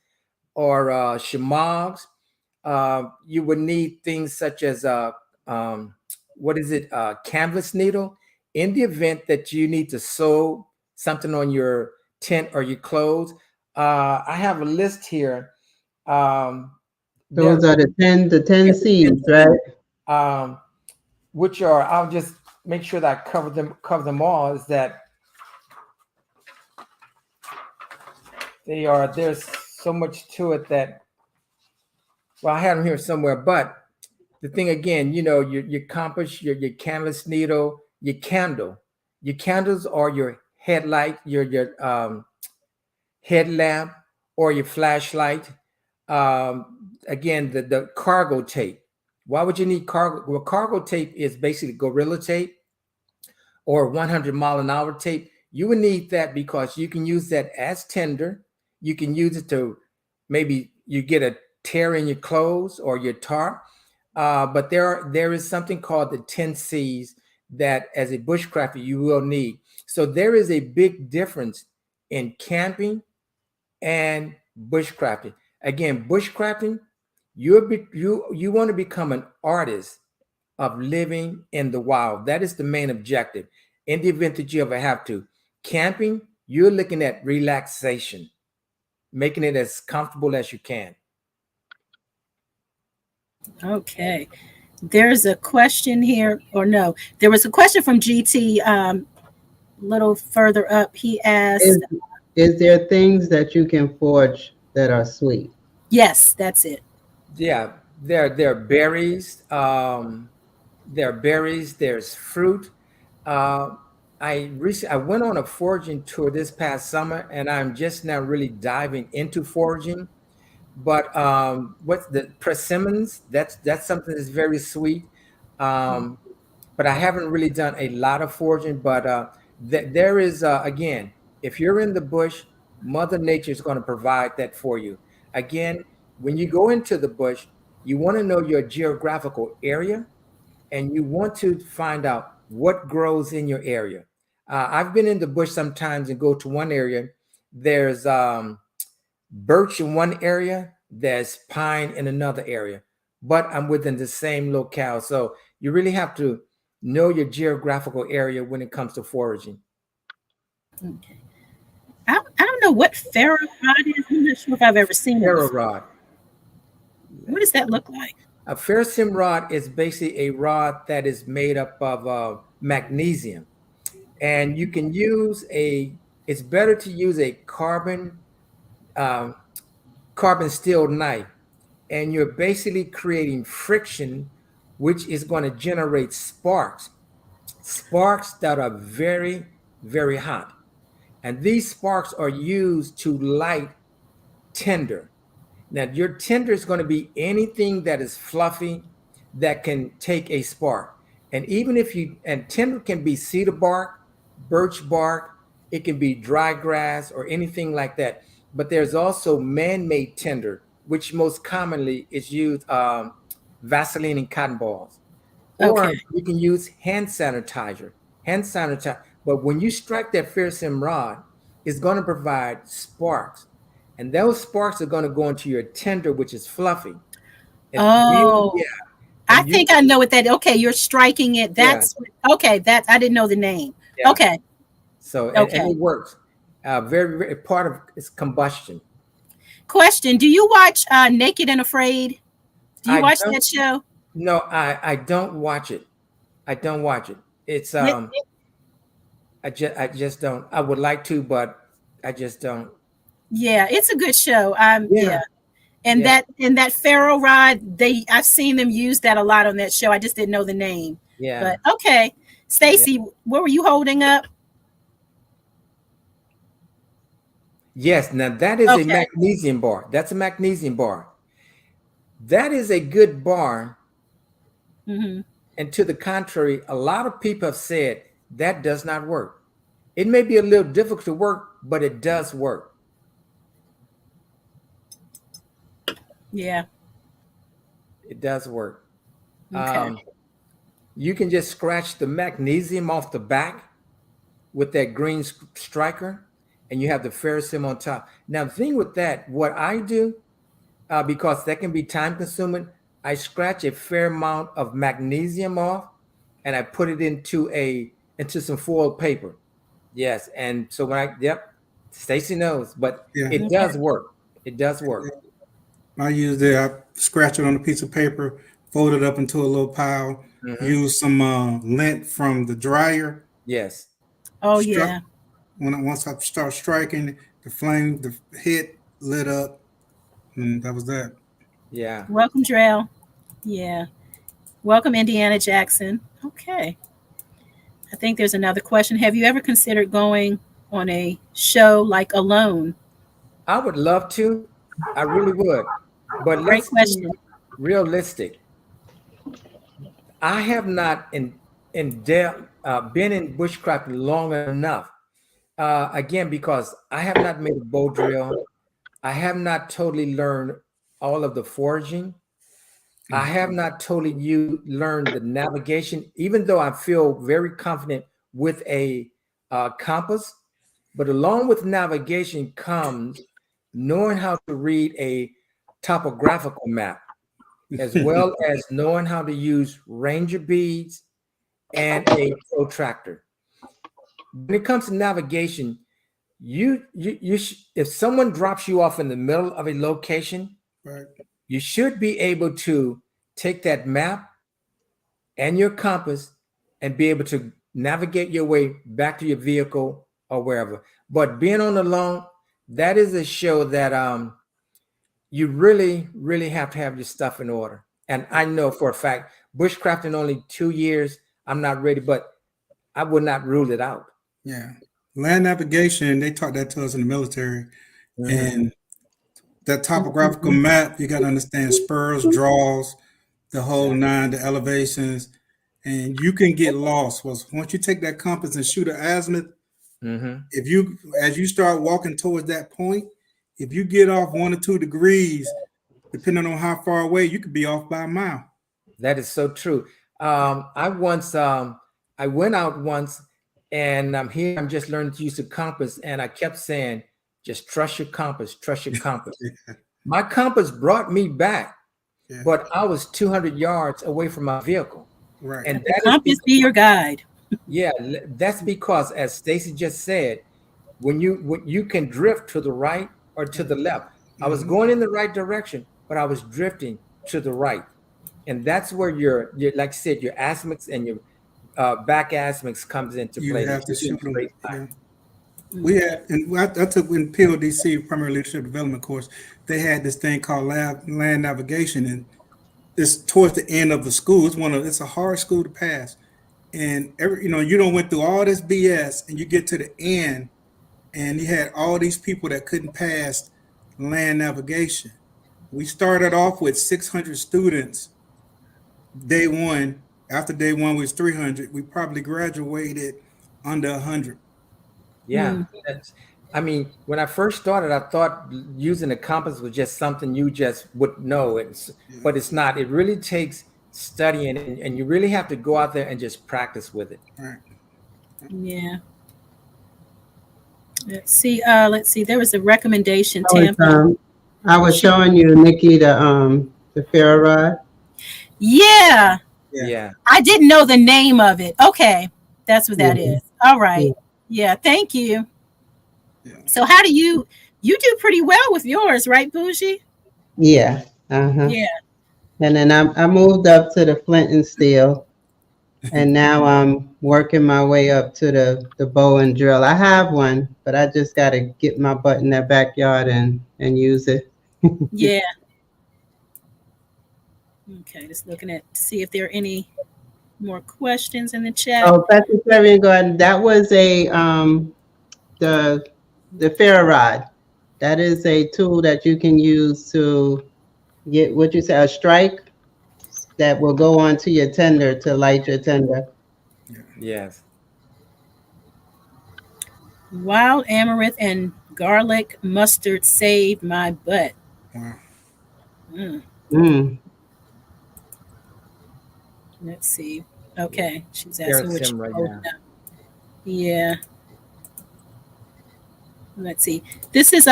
or shamags. You would need things such as canvas needle in the event that you need to sew something on your tent or your clothes. I have a list here. There Those are the ten are 10 seeds, right? seeds, um, which are, I'll just make sure that I cover them all. Is that there's so much to it that, well, I have them here somewhere, but the thing again, your compass, your canvas needle, your candle. Your candles are your headlight, your headlamp, or your flashlight. Again, the cargo tape. Why would you need cargo? Well, cargo tape is basically gorilla tape or 100-mile-an-hour tape. You would need that because you can use that as tinder. You can use it to maybe you get a tear in your clothes or your tarp. But there is something called the 10 C's that as a bushcrafter you will need. So there is a big difference in camping and bushcrafting. Again, bushcrafting, you want to become an artist of living in the wild. That is the main objective. In the event that you ever have to. Camping, you're looking at relaxation, making it as comfortable as you can. Okay. There's a question here, or no, there was a question from GT a little further up. He asked, Is there things that you can forge that are sweet? yes, that's it. Yeah, there are berries. There are berries. There's fruit. I went on a foraging tour this past summer, and I'm just now really diving into foraging. But what's the persimmons? That's something that's very sweet. Um, but I haven't really done a lot of foraging. But there is again, if you're in the bush, Mother Nature is going to provide that for you. Again, when you go into the bush, you want to know your geographical area, and you want to find out what grows in your area. I've been in the bush sometimes and go to one area. There's birch in one area, there's pine in another area, but I'm within the same locale. So you really have to know your geographical area when it comes to foraging. Okay. I don't know what ferro rod is. I'm not sure if I've ever seen it Ferro before. rod. What does that look like? A ferrocim rod is basically a rod that is made up of magnesium, and you can use it's better to use a um, carbon steel knife, and you're basically creating friction, which is going to generate sparks that are very, very hot. And these sparks are used to light tinder. Now, your tinder is going to be anything that is fluffy that can take a spark. And even if and tinder can be cedar bark, birch bark, it can be dry grass or anything like that. But there's also man-made tinder, which most commonly is used Vaseline and cotton balls. Or Okay. you can use hand sanitizer. But when you strike that ferrocim rod, it's going to provide sparks. And those sparks are going to go into your tinder, which is fluffy. Oh, Yeah. I And think I know what that. Okay, you're striking it. yeah, Okay. That I didn't know the name. yeah. Okay. So and Okay. it works. Very, very part of its combustion. Question: do you watch Naked and Afraid? Do you I watch don't that show? no, I don't watch it. I don't watch it. It's It- I just don't. I would like to, but I just don't. yeah, it's a good show. Yeah. Yeah, And yeah, that ferro rod, I've seen them use that a lot on that show. I just didn't know the name. yeah, But okay. yeah. Stacy, what were you holding up? Yes, now that is a Okay. magnesium bar. That's a magnesium bar. That is a good bar. Hmm. And to the contrary, a lot of people have said that does not work. It may be a little difficult to work, but it does work. Yeah. It does work. Okay. You can just scratch the magnesium off the back with that green striker, and you have the ferrocim on top. Now, the thing with that, what I do, because that can be time consuming, I scratch a fair amount of magnesium off, and I put it into some foil paper. Yes, and so Stacy knows, but Yeah, it Okay. does work. It does work. I use it. I scratch it on a piece of paper, fold it up into a little pile. Mhm. Use some lint from the dryer. Yes. Oh Struck yeah. once I start striking, the hit lit up, and that was that. Yeah. Welcome, Drell. Yeah. Welcome, Indiana Jackson. Okay. I think there's another question. Have you ever considered going on a show like Alone? I would love to. I really would. But Great let's be question. realistic. I have not been in bushcraft long enough. Again, because I have not made a bow drill. I have not totally learned all of the foraging. I have not totally learned the navigation, even though I feel very confident with a compass. But along with navigation comes knowing how to read a topographical map, as well as knowing how to use ranger beads and a protractor. When it comes to navigation, if someone drops you off in the middle of a location, Right. you should be able to take that map and your compass and be able to navigate your way back to your vehicle or wherever. But being on the lawn, that is a show that you really, really have to have your stuff in order. And I know for a fact, bushcrafting only 2 years, I'm not ready, but I would not rule it out. Yeah. Land navigation, they taught that to us in the military. And that topographical map, you got to understand spurs, draws, the whole nine, the elevations, and you can get lost. Once you take that compass and shoot an azimuth, if you, as you start walking towards that point, if you get off 1 or 2 degrees, depending on how far away, you could be off by a mile. That is so true. I went out once, and I'm here. I'm just learning to use the compass, and I kept saying, "Just trust your compass. Trust your compass." My compass brought me back, but I was 200 yards away from my vehicle. Right. And the compass be your guide. Yeah, that's because, as Stacy just said, when you can drift to the right or to the left. I was going in the right direction, but I was drifting to the right, and that's where your like I said, your azimuths and your back azimuths comes into play. You have to shoot them. Yeah. We had, and I took in PLDC, Primary Leadership Development course. They had this thing called land navigation, and it's towards the end of the school. It's a hard school to pass, and you don't went through all this BS, and you get to the end, and you had all these people that couldn't pass land navigation. We started off with 600 students. Day one, after day one was 300. We probably graduated under 100. Yeah, I mean, when I first started, I thought using a compass was just something you just would know. But it's not. It really takes studying, and you really have to go out there and just practice with it. Right. Yeah. Let's see. There was a recommendation, Tampa. I was showing you, Nikki, the ferro rod. Yeah. Yeah. I didn't know the name of it. Okay. That's what that is. All right. Yeah. Thank you. Yeah. So how do you do pretty well with yours, right, Bougie? Yeah. Uh-huh. Yeah. And then I moved up to the flint and steel. And now I'm working my way up to the bow and drill. I have one, but I just got to get my butt in that backyard and use it. Yeah. Okay, just looking to see if there are any more questions in the chat. Oh, Presbyterian Garden, that was the ferro rod. That is a tool that you can use to get a strike that will go onto your tender to light your tender. Yes. Wild amaranth and garlic mustard saved my butt. Wow. Let's see. Okay, she's asking what you right. Yeah. Let's see. This is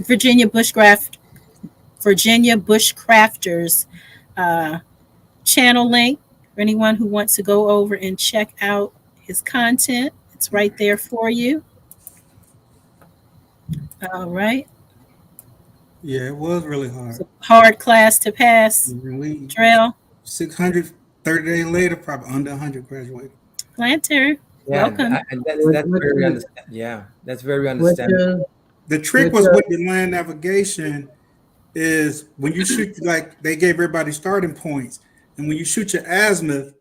Virginia Bushcrafters channel link for anyone who wants to go over and check out his content. It's right there for you. All right. Yeah, it was really hard. It's a hard class to pass. Trail. 630 days later, probably under 100 graduated. Planter. Yeah, welcome. And that's very understandable. Yeah, that's very understandable. The trick was with the land navigation is when you shoot, like they gave everybody starting points, and when you shoot your azimuth,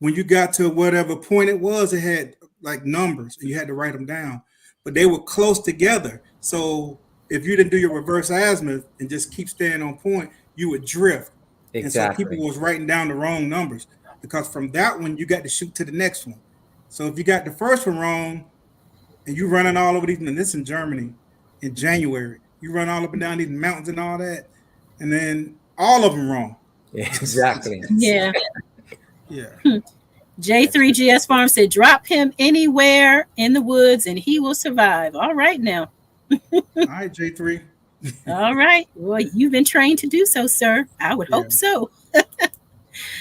when you got to whatever point it was, it had like numbers and you had to write them down, but they were close together. So if you didn't do your reverse azimuth and just keep staying on point, you would drift. And so Exactly. people was writing down the wrong numbers because from that one, you got to shoot to the next one. So if you got the first one wrong and you running all over these, and this in Germany in January, you run all up and down these mountains and all that, and then all of them wrong. Exactly. Yeah. Yeah. J3GS Farm said, drop him anywhere in the woods and he will survive. All right now. All right, J3. All right. Well, you've been trained to do so, sir. I would hope so.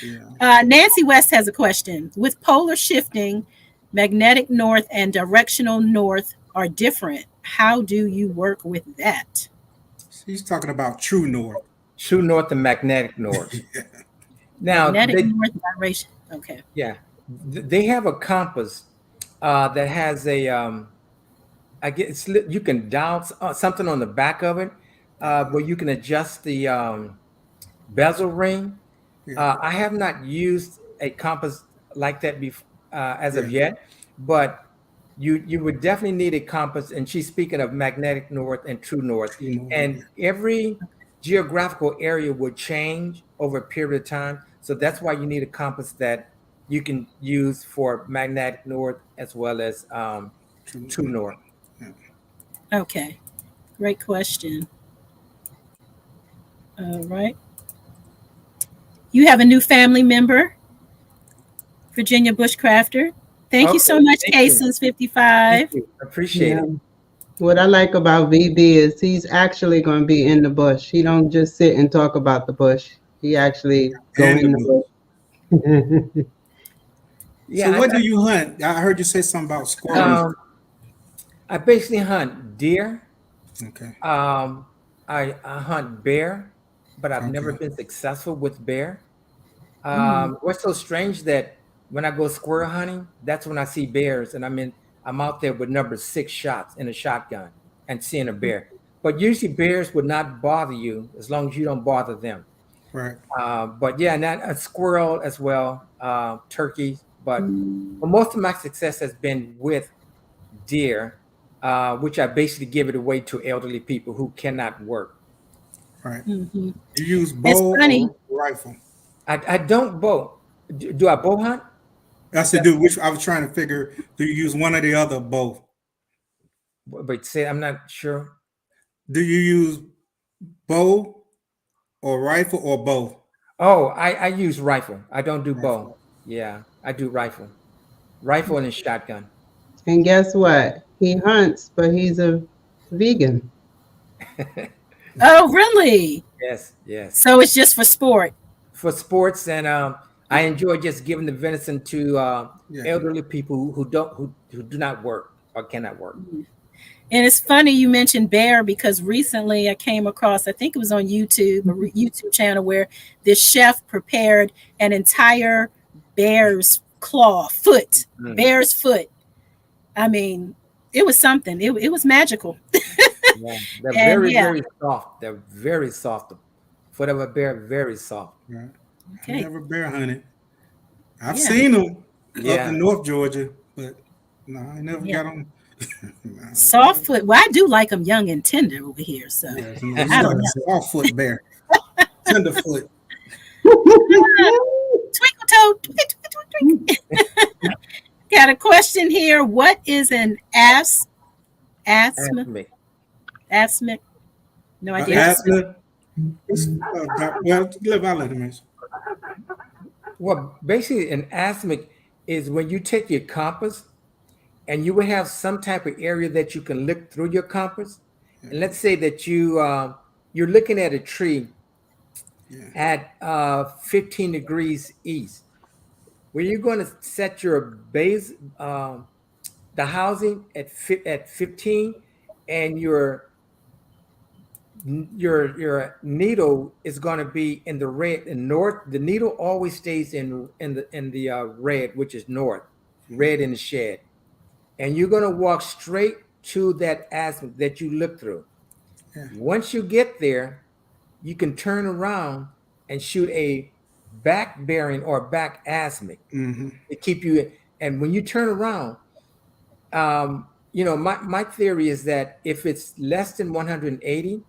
Yeah. Nancy West has a question. With polar shifting, magnetic north and directional north are different. How do you work with that? She's talking about true north. True north and magnetic north. Now, Magnetic north direction. Okay. yeah, they have a compass that has a, I guess you can dial something on the back of it where you can adjust the bezel ring. Yeah. I have not used a compass like that before as of yet, but you would definitely need a compass. And she's speaking of magnetic north and true north. And every geographical area would change over a period of time. So that's why you need a compass that you can use for magnetic north as well as true north. Okay. Great question. All right. You have a new family member, Virginia Bushcrafter. Thank you so much, Casons55. Appreciate it. What I like about VB is he's actually going to be in the bush. He don't just sit and talk about the bush. He actually go in the bush. Yeah. So what do you hunt? I heard you say something about squirrels. I basically hunt deer. Okay. I hunt bear, but I've never been successful with bear. What's so strange that when I go squirrel hunting, that's when I see bears, and I'm out there with number 6 shots in a shotgun and seeing a bear. But usually bears would not bother you as long as you don't bother them. Right. But yeah, and a squirrel as well, turkeys. But most of my success has been with deer, which I basically give it away to elderly people who cannot work. Right. Mm-hmm. You use bow or rifle? I don't bow. Do I bow hunt? That's to do. Which I was trying to figure. Do you use one or the other, both? But say I'm not sure. Do you use bow or rifle or both? Oh, I use rifle. I don't do bow. Yeah, I do rifle. Rifle and shotgun. And guess what? He hunts, but he's a vegan. Oh, really? Yes. So it's just for sport. For sports, and I enjoy just giving the venison to elderly people who do not work or cannot work. And it's funny you mentioned bear because recently I came across, I think it was on YouTube, a YouTube channel where this chef prepared an entire bear's bear's foot. I mean, it was something. It was magical. Yeah, they're very soft. They're very soft. Foot of a bear, very soft. Right. Okay. I never bear hunted. I've seen them up in North Georgia, but no, I never got them. Soft foot. Well, I do like them young and tender over here. So I don't know. Soft foot bear, tender foot. Twinkle toe. Twinkle. Got a question here. What is an asthmic? No idea. Asthma. Well, I'll let him answer. Well, basically, an asthmic is when you take your compass and you will have some type of area that you can look through your compass. And let's say that you're looking at a tree at 15 degrees east, where you're going to set your base, the housing at 15, and your needle is going to be in the red and north. The needle always stays in the red, which is north, red in the shed. And you're going to walk straight to that asthma that you look through. Once you get there, you can turn around and shoot a back bearing or back asthmatic to keep you. And when you turn around, my theory is that if it's less than 180,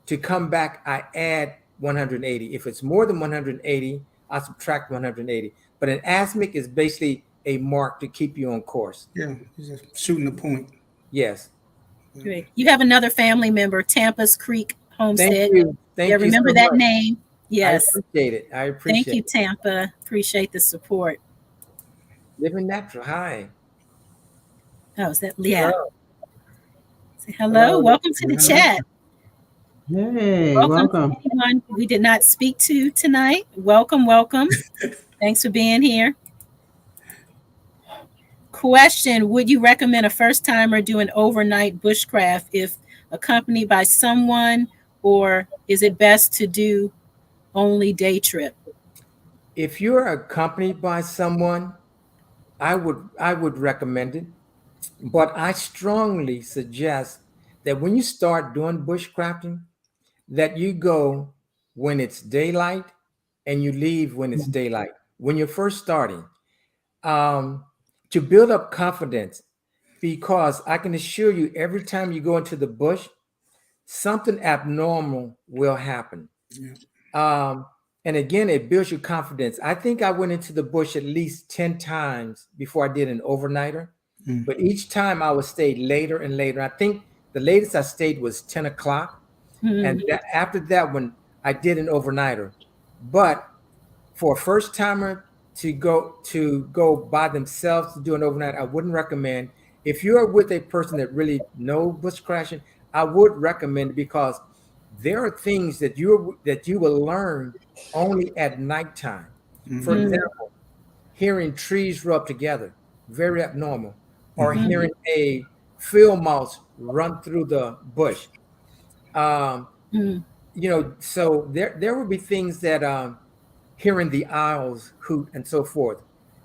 to come back, I add 180. If it's more than 180, I subtract 180. But an asthmatic is basically a mark to keep you on course. Yeah, just shooting the point. Yes. Great. You have another family member, Tampa's Creek Homestead. Thank you. Thank you. Remember so that much. name? Yes. I appreciate it. I appreciate Thank you, Tampa. Appreciate the support. Living natural. Hi. Oh, is that yeah? Hello. Say hello. Welcome to the chat. Hey, Welcome welcome. to anyone we did not speak to tonight. Welcome. Thanks for being here. Question: would you recommend a first timer do an overnight bushcraft if accompanied by someone, or is it best to do only day trip? If you're accompanied by someone, I would recommend it. But I strongly suggest that when you start doing bushcrafting, that you go when it's daylight and you leave when it's daylight. When you're first starting, to build up confidence, because I can assure you, every time you go into the bush, something abnormal will happen. And again, it builds your confidence. I think I went into the bush at least 10 times before I did an overnighter. But each time I would stay later and later. I think the latest I stayed was 10 o'clock. And after that, when I did an overnighter. But for a first timer to go by themselves to do an overnight, I wouldn't recommend. If you're with a person that really knows bush crashing, I would recommend it, because there are things that you will learn only at nighttime. For example, hearing trees rub together, very abnormal, or hearing a field mouse run through the bush. So there will be things that hearing the owls hoot and so forth,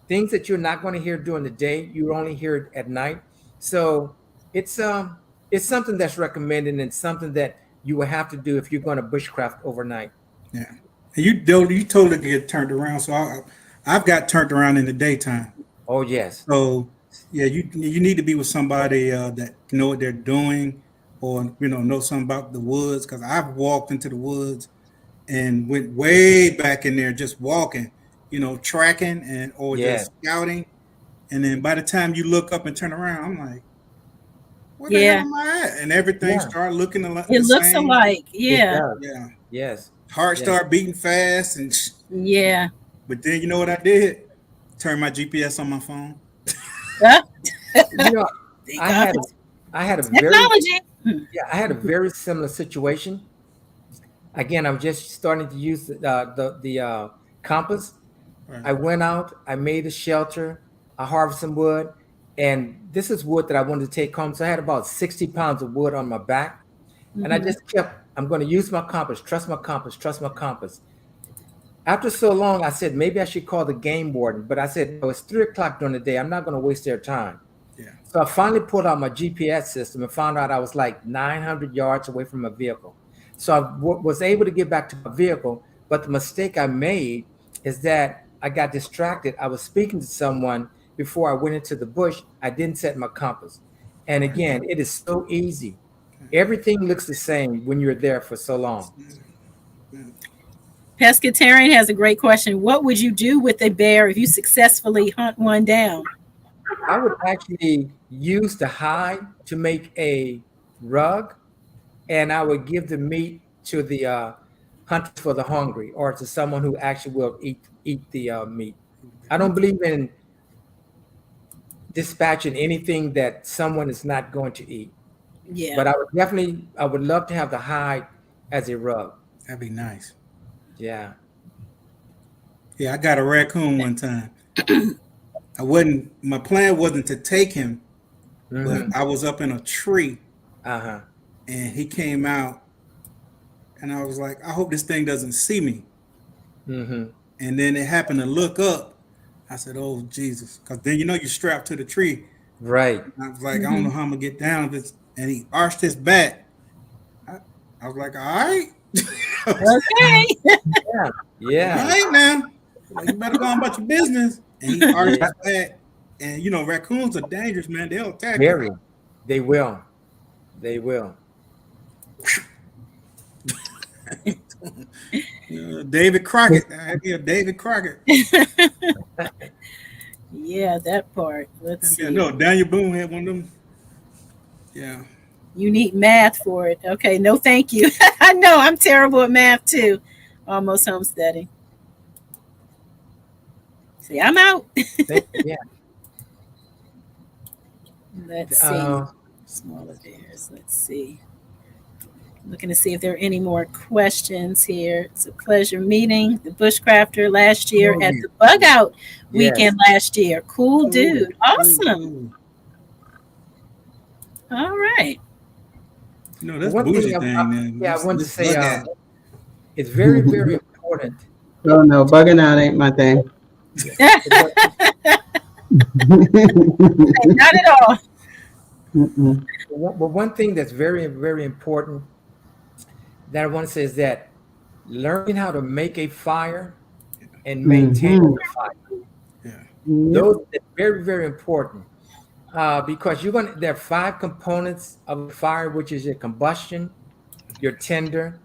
things that you're not going to hear during the day, you only hear it at night. So it's something that's recommended, and something that you will have to do if you're going to bushcraft overnight. Yeah, and you totally get turned around. So I've got turned around in the daytime. Oh yes. So yeah, you need to be with somebody that know what they're doing, or know something about the woods. Because I've walked into the woods and went way back in there just walking, tracking or just scouting. And then by the time you look up and turn around, I'm like, where the hell am I at? And everything started looking alike. It looks alike. Yeah. Yeah. Yes. Heart started beating fast. And yeah. But then you know what I did? Turn my GPS on my phone. I had a technology. I had a very similar situation. Again, I'm just starting to use the compass. Right. I went out, I made a shelter, I harvested some wood, and this is wood that I wanted to take home. So I had about 60 pounds of wood on my back, and I just I'm going to use my compass, trust my compass. After so long, I said, maybe I should call the game warden, but I said, it's 3 o'clock during the day. I'm not going to waste their time. Yeah. So I finally pulled out my GPS system and found out I was like 900 yards away from my vehicle. So I was able to get back to my vehicle, but the mistake I made is that I got distracted. I was speaking to someone before I went into the bush. I didn't set my compass. And again, it is so easy. Everything looks the same when you're there for so long. Pescatarian has a great question. What would you do with a bear if you successfully hunt one down? I would actually use the hide to make a rug, and I would give the meat to the hunters for the hungry, or to someone who actually will eat the meat. I don't believe in dispatching anything that someone is not going to eat. Yeah. But I would love to have the hide as a rug. That'd be nice. Yeah. Yeah, I got a raccoon one time. My plan wasn't to take him, but I was up in a tree. And he came out, and I was like, I hope this thing doesn't see me. And then it happened to look up. I said, oh, Jesus. Because then, you're strapped to the tree. Right. And I was like, I don't know how I'm going to get down. And he arched his back. I was like, all right. Okay. Yeah. All right now. Like, you better go on about your business. And he arched his back. And you know, raccoons are dangerous, man. They'll attack you. Very. They will. They will. David Crockett. I have here David Crockett. Yeah, that part. Let's see. Yeah, no, Daniel Boone had one of them. Yeah. You need math for it. Okay, no, thank you. I know I'm terrible at math too. Almost homesteading. See, I'm out. Yeah. Let's see. Smaller bears. Let's see. Looking to see if there are any more questions here. It's a pleasure meeting the Bushcrafter last year at the Bug Out weekend last year. Cool dude. Awesome. All right. You know, that's bougie thing, man. Yeah, I wanted to say it's very, very important. Oh no, bugging out ain't my thing. Not at all. But one thing that's very, very important that I want to say is that learning how to make a fire and maintain the fire. Yeah. Those are very, very important. Because there are 5 components of a fire, which is your combustion, your tinder,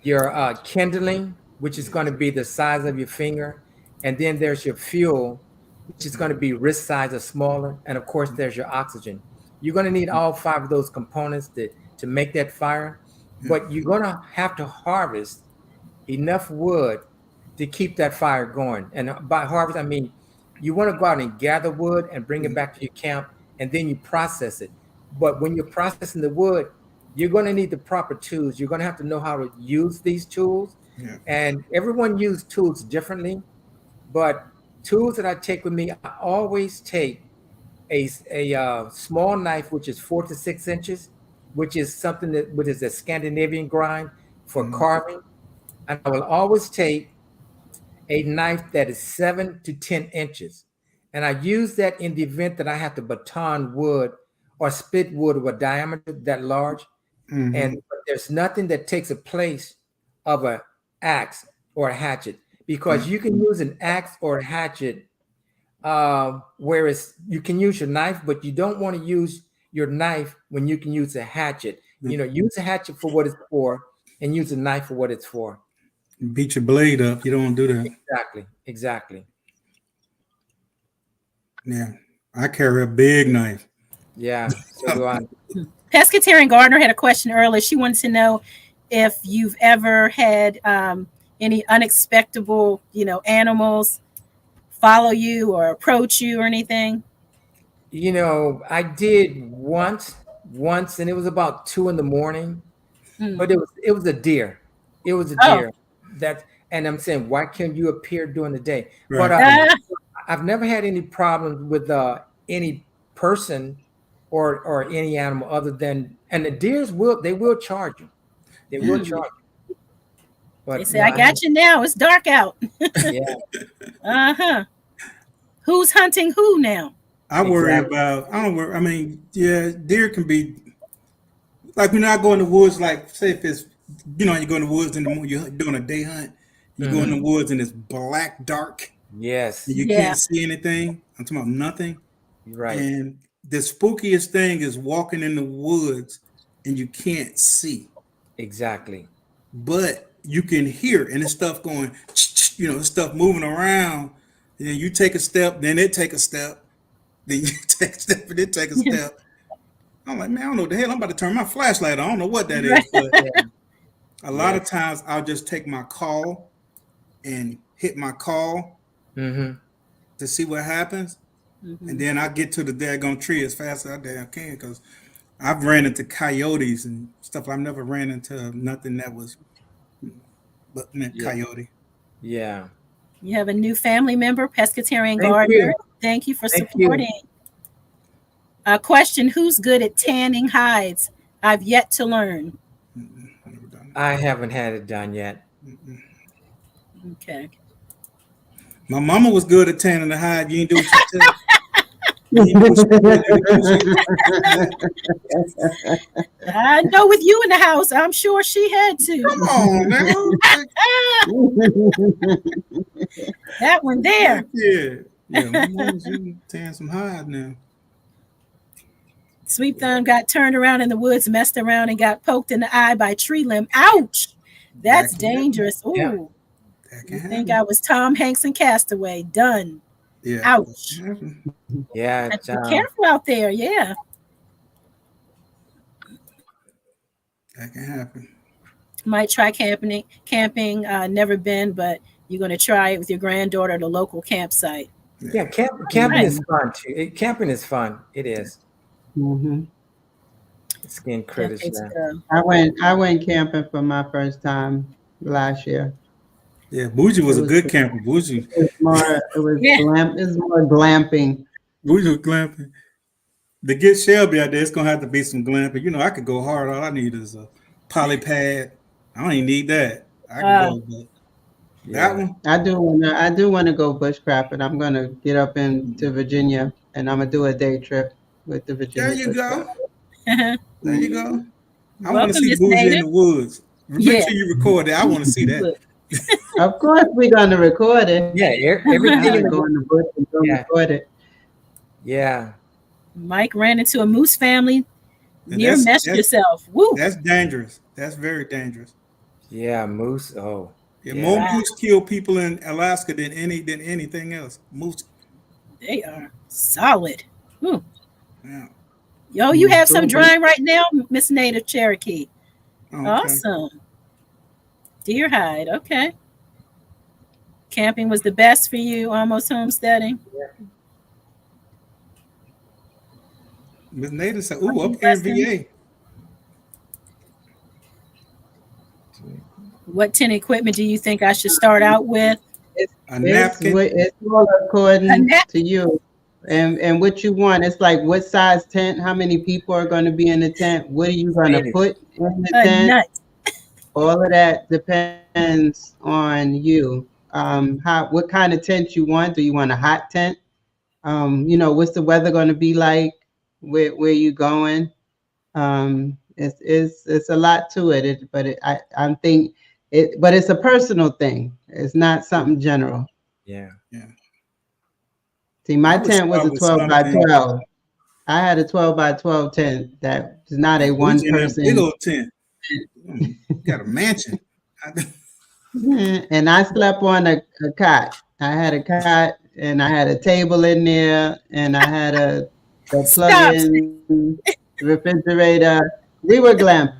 your kindling, which is going to be the size of your finger, and then there's your fuel, which is going to be wrist size or smaller, and of course there's your oxygen. You're going to need all 5 of those components to make that fire, but you're going to have to harvest enough wood to keep that fire going. And by harvest, I mean you want to go out and gather wood and bring it back to your camp, and then you process it. But when you're processing the wood, you're going to need the proper tools. You're going to have to know how to use these tools. Yeah. And everyone uses tools differently. But tools that I take with me, I always take a small knife, which is 4 to 6 inches, which is something which is a Scandinavian grind for carving. And I will always take a knife that is 7 to 10 inches. And I use that in the event that I have to baton wood or split wood of a diameter that large. And there's nothing that takes a place of an axe or a hatchet, because you can use an axe or a hatchet, whereas you can use your knife, but you don't want to use your knife when you can use a hatchet. You know, use a hatchet for what it's for and use a knife for what it's for. Beat your blade up. You don't want to do that. Exactly. Yeah. I carry a big knife. Yeah, so do I. Pescatarian Gardner had a question earlier. She wanted to know if you've ever had any unexpected, animals follow you or approach you or anything. You know, I did once, and it was about 2 a.m. But it was a deer. It was a deer. And I'm saying, why can't you appear during the day? Right. But I've never had any problems with any person or any animal other than, and the deers will charge you. They will charge you. But they say, I got you now. It's dark out. Yeah. Who's hunting who now? I don't worry. I mean, yeah, deer can be like when I go in the woods, like say if it's, you go in the woods in the morning, you're doing a day hunt, you go in the woods and it's black, dark. Yes. And you can't see anything. I'm talking about nothing. Right. And the spookiest thing is walking in the woods and you can't see. Exactly. But you can hear, and it's stuff going, stuff moving around. And then you take a step, then it take a step. Then you take a step, and it take a step. I'm like, man, I don't know what the hell. I'm about to turn my flashlight on. I don't know what that is. But a lot of times I'll just take my call and hit my call to see what happens. And then I get to the daggone tree as fast as I can, because I've ran into coyotes and stuff. I've never ran into nothing that was but coyote. Yeah. You have a new family member, Pescatarian Gardner. Thank you for supporting. A question: who's good at tanning hides? I've yet to learn. I haven't had it done yet. Okay. My mama was good at tanning the hide. You ain't do what you said. I know with you in the house, I'm sure she had to. Come on now. That one there. Yeah, my mom's tearing some hide now. Sweet Thumb got turned around in the woods, messed around, and got poked in the eye by a tree limb. Ouch! That's That can happen. dangerous. Ooh. Yeah. That You can think happen. I was Tom Hanks and Castaway. Done. Yeah. Ouch. That can happen. Yeah. Be careful out there. Yeah. That can happen. Might try camping. Never been, but you're going to try it with your granddaughter at a local campsite. Yeah, camping is fun too. Camping is fun. It is. Mhm. Skin critters. Camping's Yeah. good. I went camping for my first time last year. Yeah, Bougie was It a was- good camper. Bougie It was Yeah. more glamping. was glamping. To get Shelby out there, it's gonna have to be some glamping. You know, I could go hard. All I need is a poly pad. I don't even need that. I can go. But that one, I do wanna go bushcrafting. I'm gonna get up into Virginia and I'm gonna do a day trip with the Virginia. there you go. Bushcraft. There you go. I want Welcome, to see Miss Bougie in Native. the woods. Make Yeah. sure you record that. I want to see that. Of course, we're gonna record it. Yeah. I Everything. gotta go in the bush and go Yeah. record it. Yeah. Mike ran into a moose family. And Near messed yourself. Woo. That's dangerous. That's very dangerous. Yeah. Moose. Oh. Yeah, Yeah. more moose kill people in Alaska than anything else. Moose. They are solid. Woo. Yeah. Yo, you have some Cool. drying right now, Miss Native Cherokee. Okay. Awesome. Deer hide. Okay. Camping was the best for you, almost homesteading. Miss Native said, "Ooh, up here in VA." What tin equipment do you think I should start out with? A napkin. It's all according A nap- to you and what you want. It's like what size tent, how many people are going to be in the tent, what are you going to put in the A tent? nut. All of that depends on you. What kind of tent you want? Do you want a hot tent? What's the weather going to be like? Where you going? It's a lot to it. But it's a personal thing. It's not something general. Yeah. See, my I would tent was start a with 12 by something- 12. I had a 12 by 12 tent that is not a one Bougie in that person. big old tent. Got a mansion. And I slept on a cot. I had a cot and I had a table in there and I had a plug-in refrigerator. We were glamping.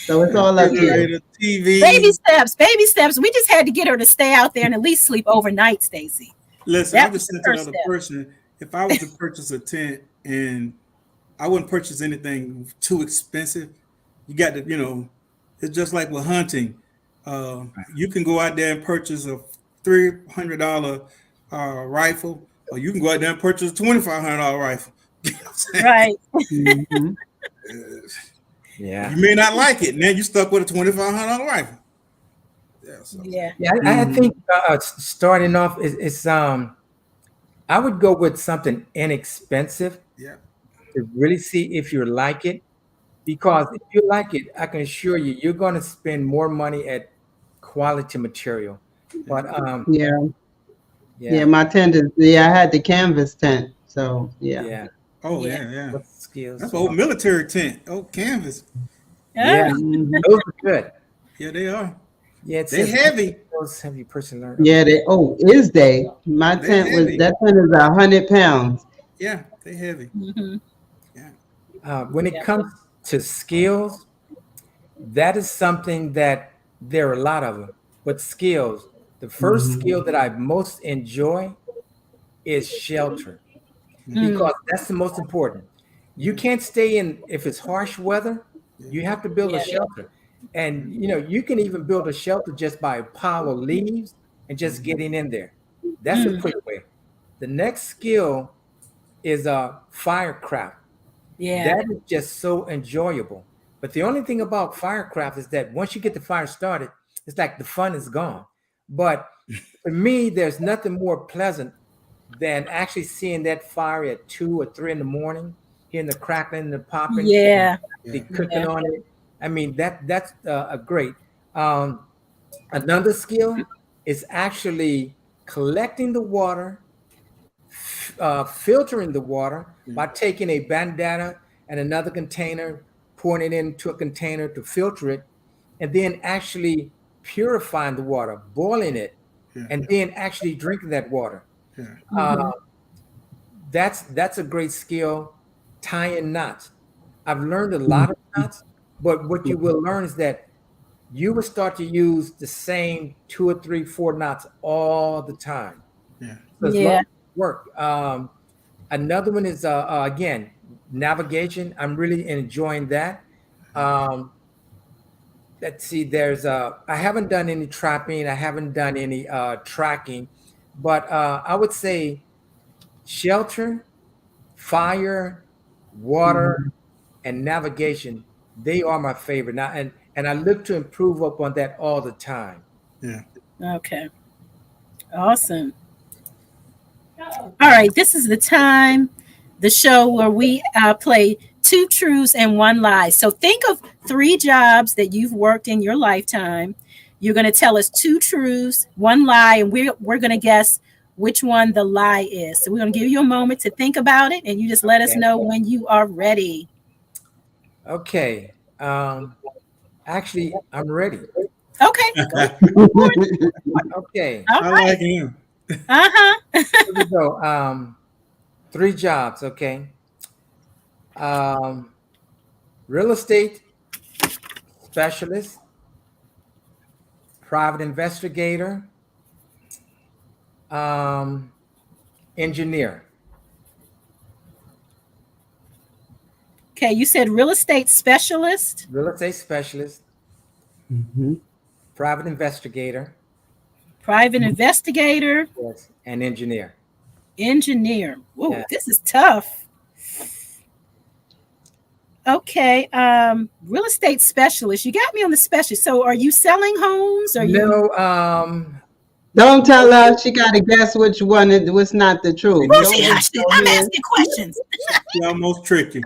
So it's all up to you. Refrigerator, TV. Baby steps. Baby steps. We just had to get her to stay out there and at least sleep overnight, Stacy. Listen, That I was just the said to first another step. person, if I was to purchase a tent and I wouldn't purchase anything too expensive, you got to, it's just like with hunting. You can go out there and purchase a $300 rifle, or you can go out there and purchase a $2,500 rifle. You know what I'm saying? Right. Mhm. Yeah. You may not like it. Now you stuck with a $2,500 rifle. Yeah. So. Yeah. Yeah. I think starting off is I would go with something inexpensive. Yeah. To really see if you like it, because if you like it, I can assure you, you're going to spend more money at quality material. But Yeah, my tent is, I had the canvas tent. So yeah. Oh, Yeah. yeah. What skills? That's an old military tent. Oh, canvas. Yeah, Mhm. those are good. Yeah, they are. Yeah, it They says heavy. Those heavy person learn. Yeah, is they? My They tent heavy. that tent is 100 pounds. Yeah, they heavy. Mhm. When it comes to skills, that is something that there are a lot of them. But skills, the first skill that I most enjoy is shelter, because that's the most important. You can't stay in if it's harsh weather. You have to build a shelter, and you can even build a shelter just by a pile of leaves and just getting in there. That's a quick way. The next skill is firecraft. Yeah. That is just so enjoyable. But the only thing about firecraft is that once you get the fire started, it's like the fun is gone. But for me, there's nothing more pleasant than actually seeing that fire at 2 or 3 in the morning hearing the crackling, the popping, Yeah. the Yeah. cooking on it. I mean, that's a great. Another skill is actually collecting the water, filtering the water by taking a bandana and another container, pouring it into a container to filter it, and then actually purifying the water, boiling it, Yeah. and then actually drinking that water. Yeah. That's a great skill. Tying knots. I've learned a lot of knots, but what you will learn is that you will start to use the same 2 or 3, 4 knots all the time. Yeah. So it's Yeah. long work. Another one is again navigation. I'm really enjoying that. Let's see. There's I haven't done any trapping. I haven't done any tracking, but I would say shelter, fire, water, and navigation. They are my favorite now, and I look to improve upon that all the time. Yeah. Okay. Awesome. All right. This is the time, the show where we play 2 truths and 1 lie. So think of 3 jobs that you've worked in your lifetime. You're going to tell us 2 truths, 1 lie, and we're going to guess which one the lie is. So we're going to give you a moment to think about it, and you just let us know when you are ready. Okay. Actually, I'm ready. Okay. Okay. All I right. like him. Uh-huh. Here we go. 3 jobs. Okay. Real estate specialist, private investigator, engineer. Okay, you said real estate specialist, Real estate specialist, private investigator, private investigator, yes, and engineer. engineer. Whoa, Yeah. this is tough. Okay, real estate specialist. You got me on the specialist. So are you selling homes? Or you? No, Don't tell her she got to guess which one was not the truth. Well, Don't she hushed it. I'm asking questions. She almost tricked you.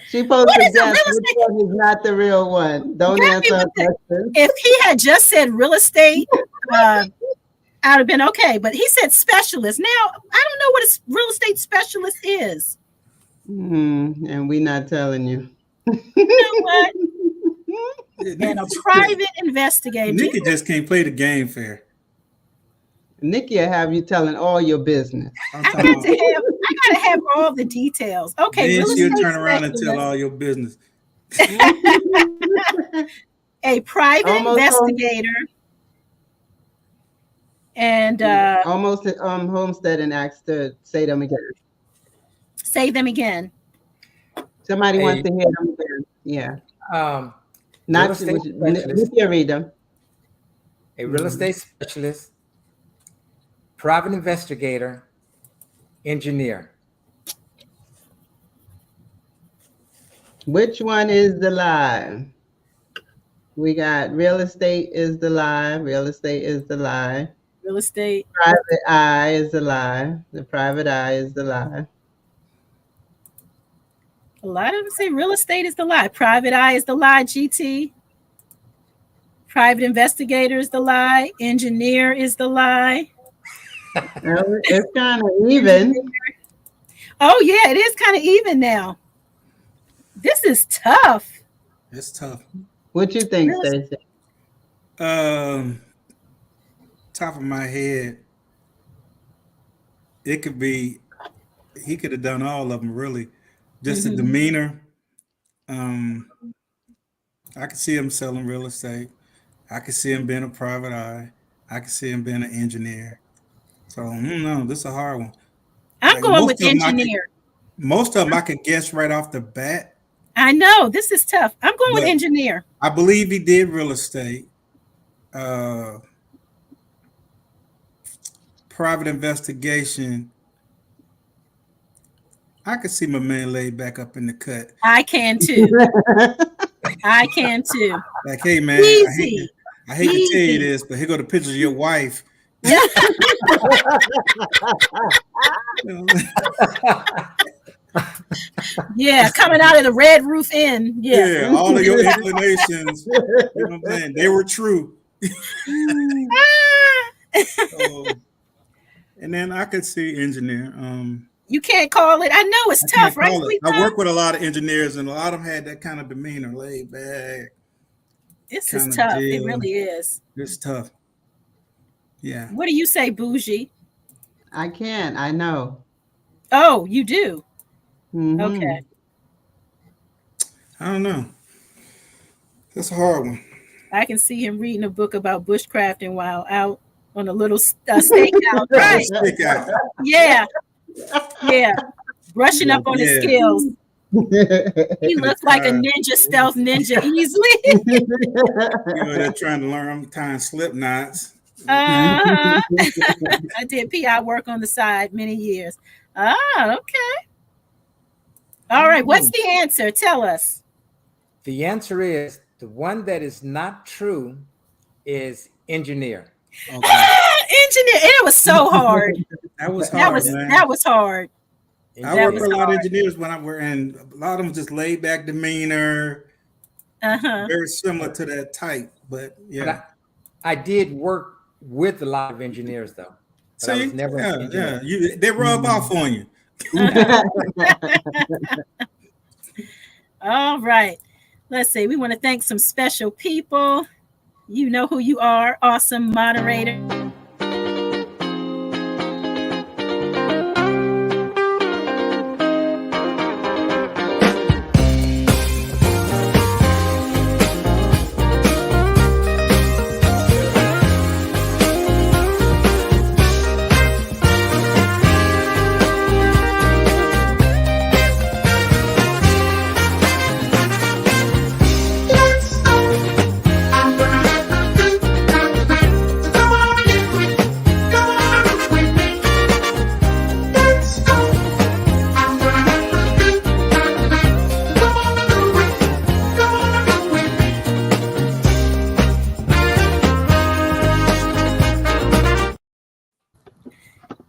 She supposed What to is a guess real which estate? one is not the real one. Don't Got me answer her with that. question. If he had just said real estate, I'd have been okay. But he said specialist. Now I don't know what a real estate specialist is. And we not telling you. You know what? And a private investigator. Nikki just can't play the game fair. Nikki will have you telling all your business. I'm I talking got about. to have all the details. Okay, Then real she'll estate turn around and tell specialist, all your business. a private Almost investigator, and Almost Homestead and asked to say them again. say them again. Somebody Hey. wants to hear them again. Yeah. real Not estate to specialist, Nikki read them. a real estate specialist, private investigator, engineer. Which one is the lie? We got real estate is the lie. Real estate is the lie. Real estate. Private eye is the lie. The private eye is the lie. A lot of them say real estate is the lie. Private eye is the lie. GT. Private investigator is the lie. Engineer is the lie. It's kind of even. Oh yeah, it is kind of even now. This is tough. It's tough. What you think, Real estate- Stacey? Top of my head, it could be. He could have done all of them really. Just the demeanor. I could see him selling real estate. I could see him being a private eye. I could see him being an engineer. So no, this is a hard one. I'm Like, going most with of them I could- engineer. Most of them I could guess right off the bat. I know this is tough. I'm going with But- engineer. I believe he did real estate. Private investigation. I could see my man laid back up in the cut. I can too. I can too. Like, hey man, Easy. I hate to tell Easy. you this, but here go the pictures of your wife. You know, Yeah, coming out of the Red Roof Inn. Yeah. Yeah, all of your inclinations, you know what I'm saying? They were true. So, and then I could see engineer. You can't call it. I know it's I tough, can't right? call it. Sweet I Tom? work with a lot of engineers, and a lot of them had that kind of demeanor, laid back, This is kind of tough. It deal. really is. It's tough. Yeah. What do you say, Bougie? I can't. I know. Oh, you do. Mhm. Okay. I don't know. That's a hard one. I can see him reading a book about bushcrafting while out on a little stakeout. Right. Stick out. Yeah. Yeah. Brushing up on his Yeah. skills. He looks like a Uh, ninja, stealth ninja easily. They're trying to learn. I'm tying slip knots. I did PI work on the side many years. Ah, okay. All right. What's the answer? Tell us. The answer is the one that is not true is engineer. Okay. Engineer. It was so hard. That was That hard, was man. that was hard. I that work was with a lot of hard. engineers when I were in. A lot of them just laid back demeanor, Uh-huh. very similar to that type. But But yeah, I did work with a lot of engineers though. But I see, was never an engineer. they rub off on you. All right. Let's see. We want to thank some special people. You know who you are. Awesome moderator.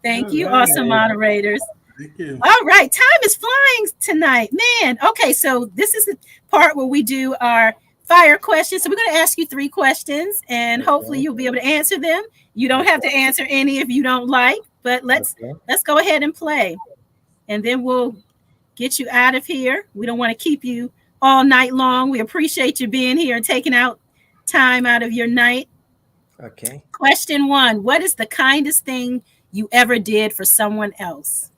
Thank you, awesome moderators. Thank you. All right, time is flying tonight, man. Okay, so this is the part where we do our fire questions. So we're going to ask you 3 questions, and hopefully you'll be able to answer them. You don't have to answer any if you don't like, but let's go ahead and play, and then we'll get you out of here. We don't want to keep you all night long. We appreciate you being here and taking out time out of your night. Okay. Question 1: what is the kindest thing you ever did for someone else?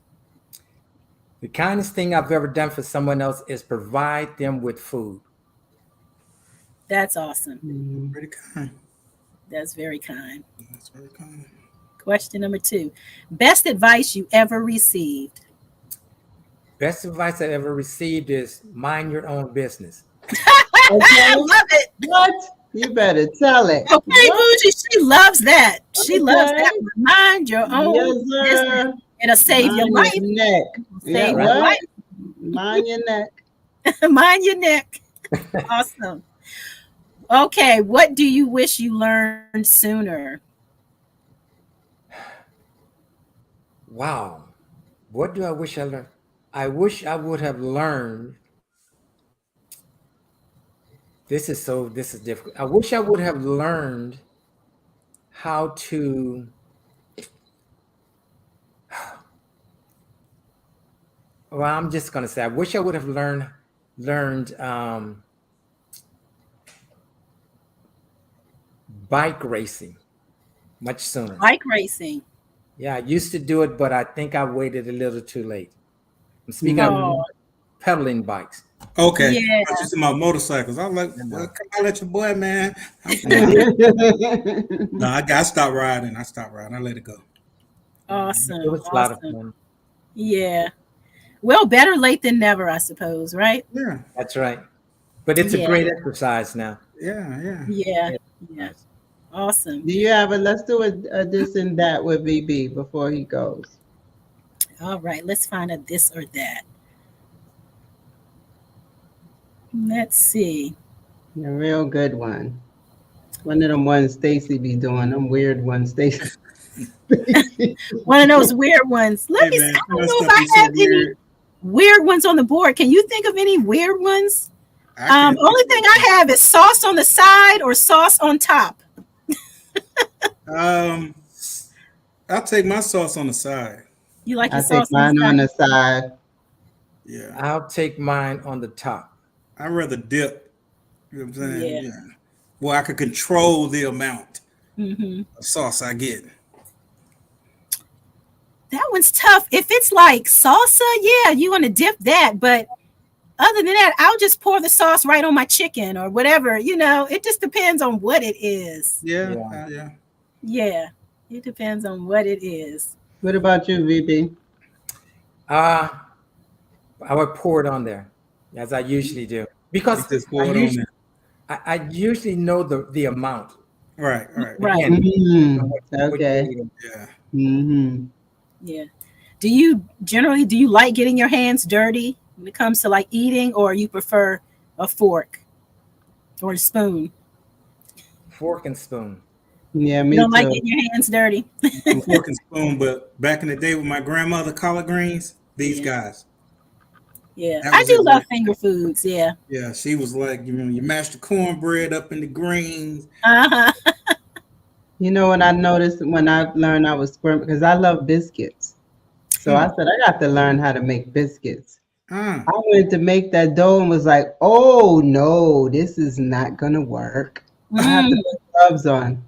The kindest thing I've ever done for someone else is provide them with food. That's awesome. Pretty kind. That's very kind. That's very kind. Question number 2: best advice you ever received? Best advice I ever received is mind your own business. I love it. What? You better tell it. Okay, Bougie, she loves that. She loves that. Mind your own Yes, sir. business. It'll save your life. Mind your neck. Save Yeah, your what? life. Mind your neck. Mind your neck. Awesome. Okay, what do you wish you learned sooner? Wow. What do I wish I learned? I wish I would have learned. This is difficult. I wish I would have learned how to well, I'm just gonna say I wish I would have learned bike racing much sooner. Bike racing. Yeah, I used to do it, but I think I waited a little too late. I'm speaking of Oh, pedaling bikes. Okay. Yeah. I was just about motorcycles. I was like, well, come on, let your boy, man. No, I stopped riding. I let it go. awesome. It was a lot of Awesome. fun. Yeah. Well, better late than never, I suppose, right? Yeah. That's right. But it's Yeah. a great exercise now. Yeah. Yeah. Yeah. Awesome. Do you have a, let's do a this and that with VB before he goes. All right, let's find a this or that. Let's see. A real good one. One of them ones Stacy be doing, them weird ones Stacy. One of those weird ones. Let me see. I don't know if I have any. weird ones on the board. Can you think of any weird ones? I can't Only thing I have is sauce on the side or sauce on top. I'll take my sauce on the side. You like I your take sauce on mine the on side? the side. Yeah, I'll take mine on the top. I'd rather dip. You know what I'm saying? Yeah. Yeah. Well, I could control the amount Hmm. of sauce I get. That one's tough. If it's like salsa, yeah, you want to dip that. But other than that, I'll just pour the sauce right on my chicken or whatever. It just depends on what it is. Yeah, Yeah. yeah. Yeah, it depends on what it is. What about you, VB? I would pour it on there, as I usually do, because You just pour it on there. I usually know the amount. Right. Right. Again, Mm, what you're okay. eating. Yeah. Mm-hmm. Yeah. Do you like getting your hands dirty when it comes to like eating, or you prefer a fork or a spoon? Fork and spoon. Yeah, me You don't like too. getting your hands dirty? I'm fork and spoon, but back in the day with my grandmother, collard greens, these Yeah. guys. Yeah. That I was do it, love man. finger foods. Yeah. Yeah, she was like, you mash the cornbread up in the greens. Uh-huh. You know what I noticed when I learned I was squirming? Because I love biscuits. So I said, I got to learn how to make biscuits. Ah, I went to make that dough and was like, oh, no, this is not going to work. I have to Mm. put gloves on.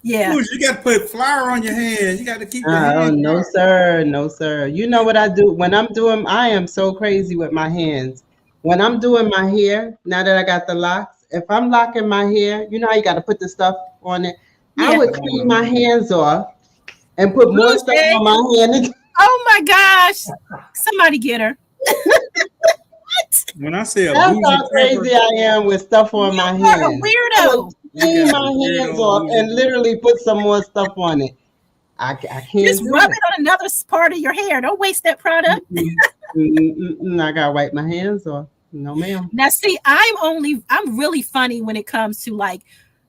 Yeah. Ooh, you got to put flour on your hands. You got to keep your Oh, hands no, dry. sir. No, sir. You know what I do? When I'm doing, I am so crazy with my hands. When I'm doing my hair, now that I got the locks, if I'm locking my hair, you know how you got to put the stuff on it? I Yeah. would clean my hands off and put more stuff Bougie. on my hand. Oh my gosh. Somebody get her. When I say a That's bougie how pepper, crazy I am with stuff on my You're a hands. I weirdo. would clean You got my a weirdo hands off bougie. and literally put some more stuff on it. I can't Just do rub it. it on another part of your hair. Don't waste that product. I gotta wipe my hands off. No, ma'am. Now, see, I'm really funny when it comes to like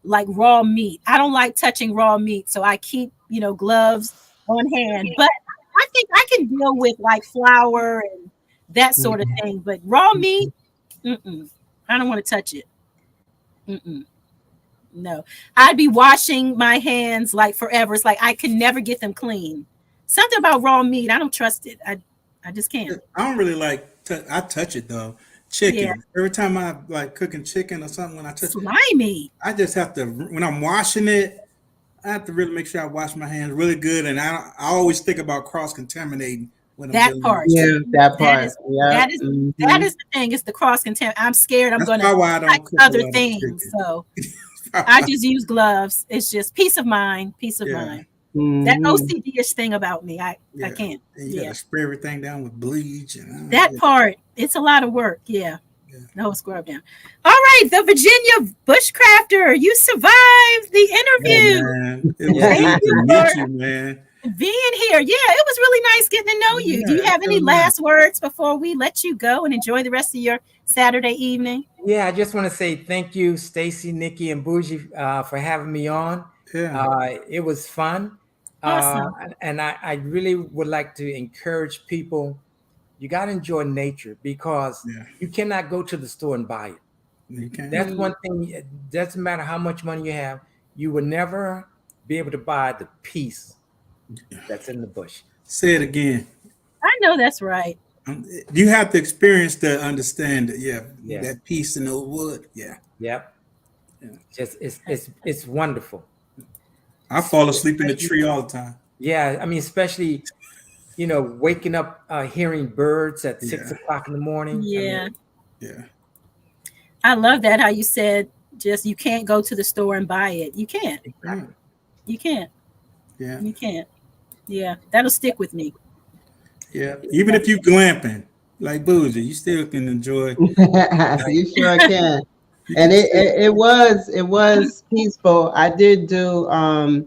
raw meat. I don't like touching raw meat, so I keep gloves on hand. But I think I can deal with like flour and that sort of thing. But raw meat, I don't want to touch it. No, I'd be washing my hands like forever. It's like I can never get them clean. Something about raw meat, I don't trust it. I just can't. I don't really like, I touch it though. Chicken. Yeah. Every time I like cooking chicken or something, when I touch it, Slimy. I just have to, when I'm washing it, I have to really make sure I wash my hands really good. And I always think about cross contaminating when I'm That dealing part. with it. Yeah, that part. is- Yeah. That is that is the thing. It's the cross content. I'm scared I'm That's going probably to why I touch don't cook a other lot of things. chicken. So I just use gloves. It's just peace of mind. Peace of Yeah. mind. That Mhm. OCD-ish thing about me, I Yeah. can't. And you Yeah. got to spray everything down with bleach. And That part, it's a lot of work. Yeah. No, scrub down. All right, the Virginia Bushcrafter, you survived the interview. man. It was Yeah. good to meet you, man. Being here. Yeah, it was really nice getting to know you. Do you Yeah, have any so nice. last words before we let you go and enjoy the rest of your Saturday evening? Yeah, I just want to say thank you, Stacy, Nikki, and Bougie, for having me on. Yeah. It was fun. Awesome. And I really would like to encourage people, you got to enjoy nature, because Yeah. you cannot go to the store and buy it. You can. That's one thing. It doesn't matter how much money you have, you will never be able to buy the peace that's in the bush. Say it again. I know that's right. You have to experience to understand it. Yeah. Yeah. That peace in the wood. Yeah. Yep. Yeah. Just it's wonderful. I fall asleep in the tree all the time. Yeah, I mean, especially waking up hearing birds at 6 Yeah. o'clock in the morning. Yeah. Yeah. I love that how you said just you can't go to the store and buy it. You can't. Mm. You can't. Yeah. You can't. Yeah. That'll stick with me. Yeah. Even if you glamping like Bougie, you still can enjoy. You sure can. And it was peaceful. I did do an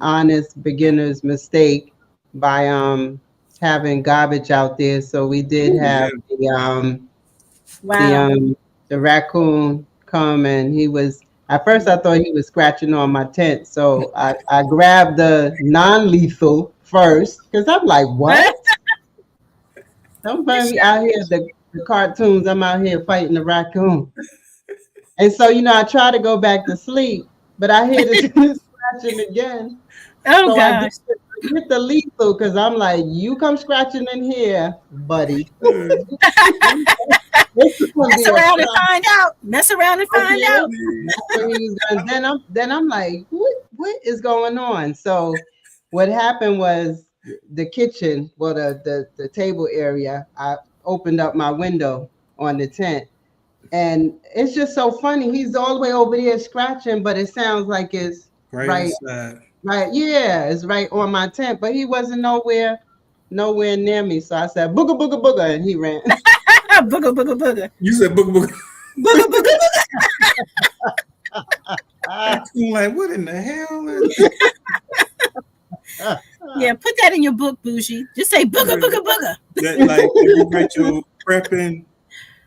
honest beginner's mistake by having garbage out there. So we did have Wow. the raccoon come, and he was, at first I thought he was scratching on my tent. So I grabbed the non-lethal first, because I'm like, what? Sometimes we out here, the cartoons, I'm out here fighting the raccoon. And so, I try to go back to sleep, but I hear this scratching again. Oh So gosh. I get the lethal because I'm like, you come scratching in here, buddy. Mess around and find out. Mess around and find out. That's what he was doing. Then I'm like, what is going on? So what happened was the kitchen, well, the table area, I opened up my window on the tent. And it's just so funny. He's all the way over there scratching, but it sounds like it's right, yeah, it's right on my tent. But he wasn't nowhere near me. So I said, booga, booga, booga, and he ran. Booga, booga, booga. You said booga, booga. Booga, booga, booga. I'm like, what in the hell? Yeah, put that in your book, Bougie. Just say booga, booga, booga. That, like, if you write your prepping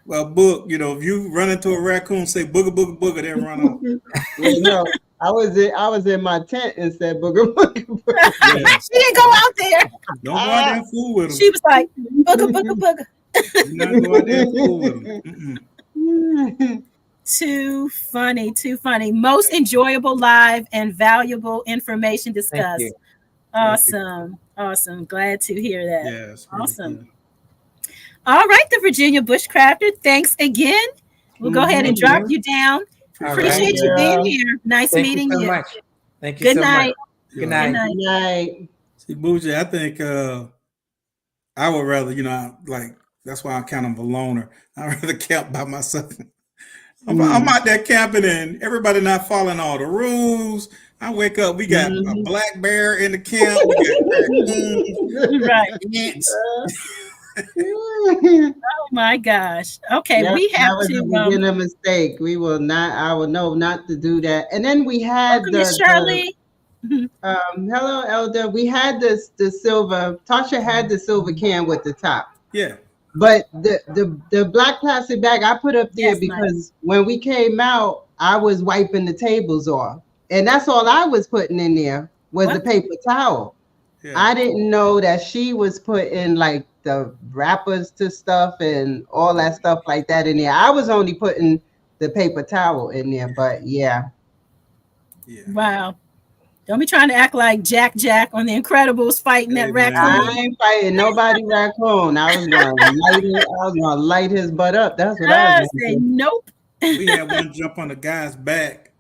book, if you run into a raccoon, say booga, booga, booga, then run off. No, I was in my tent and said booga, booga, booga. Yeah. She didn't go out there. Don't go out there and fool with them. She was like, booga, booga, booga. Do not go out there and fool with them. Too funny, too funny. Most enjoyable live and valuable information discussed. Awesome. Awesome. Glad to hear that. Yes. Awesome. Good. All right, the Virginia Bushcrafter. Thanks again. We'll go ahead and drop you down. Appreciate you being here. Nice meeting you. Much. Thank you Good so night. much. Good night. Good night. See, Bougie, I think I would rather, like, that's why I'm kind of a loner. I'd rather camp by myself. I'm out there camping and everybody not following all the rules. I wake up, we got a black bear in the camp. We got Right. Oh my gosh. Okay, Yep, we have that was a mistake. We will not. I will know not to do that. And then we had Shirley. Hello, Elder. We had the silver. Tasha had the silver can with the top. Yeah. But the black plastic bag I put up there because when we came out, I was wiping the tables off, and that's all I was putting in there was the paper towel. Yeah. I didn't know that she was putting like the wrappers to stuff and all that stuff like that in there. I was only putting the paper towel in there, but yeah. Wow. Don't be trying to act like Jack on The Incredibles fighting that raccoon. I ain't fighting nobody raccoon. I was gonna light his butt up. That's what I was gonna say. Nope. We had one jump on the guy's back.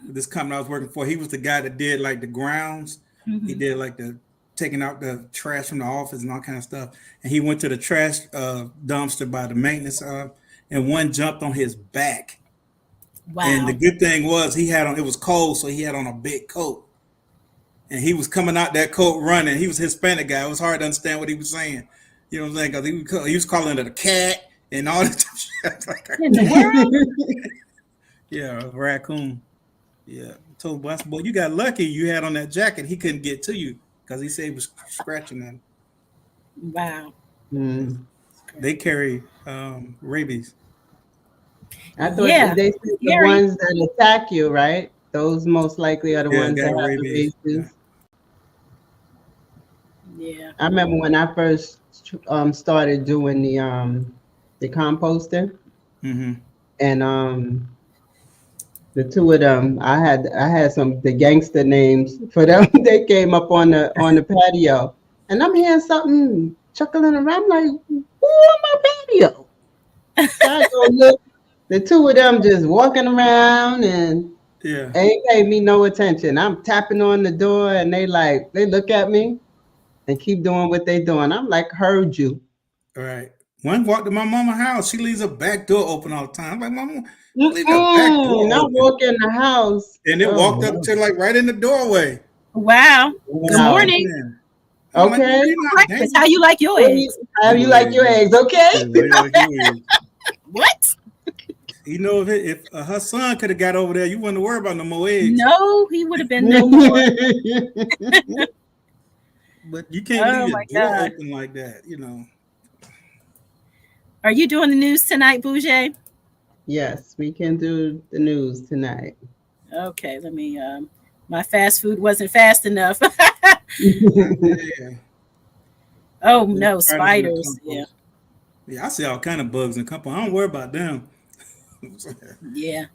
This company I was working for, he was the guy that did like the grounds. Mm-hmm. He did like the taking out the trash from the office and all kind of stuff. And he went to the trash dumpster by the maintenance and one jumped on his back. Wow. And the good thing was it was cold, so he had on a big coat. And he was coming out that coat running. He was a Hispanic guy. It was hard to understand what he was saying. You know what I'm saying? Because he was calling it a cat and all that shit. In the world? Yeah, a raccoon. Yeah. I told boss, boy, you got lucky you had on that jacket. He couldn't get to you because he said he was scratching them. Wow. Mm. They carry rabies. I thought they said the ones that attack you, right? Those most likely are the ones that have rabies. Yeah. I remember when I first started doing the composting, and the two of them, I had the gangster names for them. They came up on the patio, and I'm hearing something chuckling around. I'm like, who on my patio? So I go look. The two of them just walking around and ain't pay me no attention. I'm tapping on the door and they look at me and keep doing what they doing. I'm like, heard you. All right. One walked to my mama's house. She leaves a back door open all the time. I'm like, Mama, leave your back door open. I walk in the house. And it walked up to like right in the doorway. Wow. Good morning. Okay. Breakfast. How you like your eggs? How you like your eggs? Okay. What? You know, if her son could have got over there, you wouldn't worry about no more eggs. No, he would have been no more. But you can't leave your door open like that, you know. Are you doing the news tonight, Bougie? Yes, we can do the news tonight. Okay, let me. My fast food wasn't fast enough. Oh Those no, spiders in the spiders. Yeah, compost. Yeah, I see all kind of bugs in compost. I don't worry about them. yeah.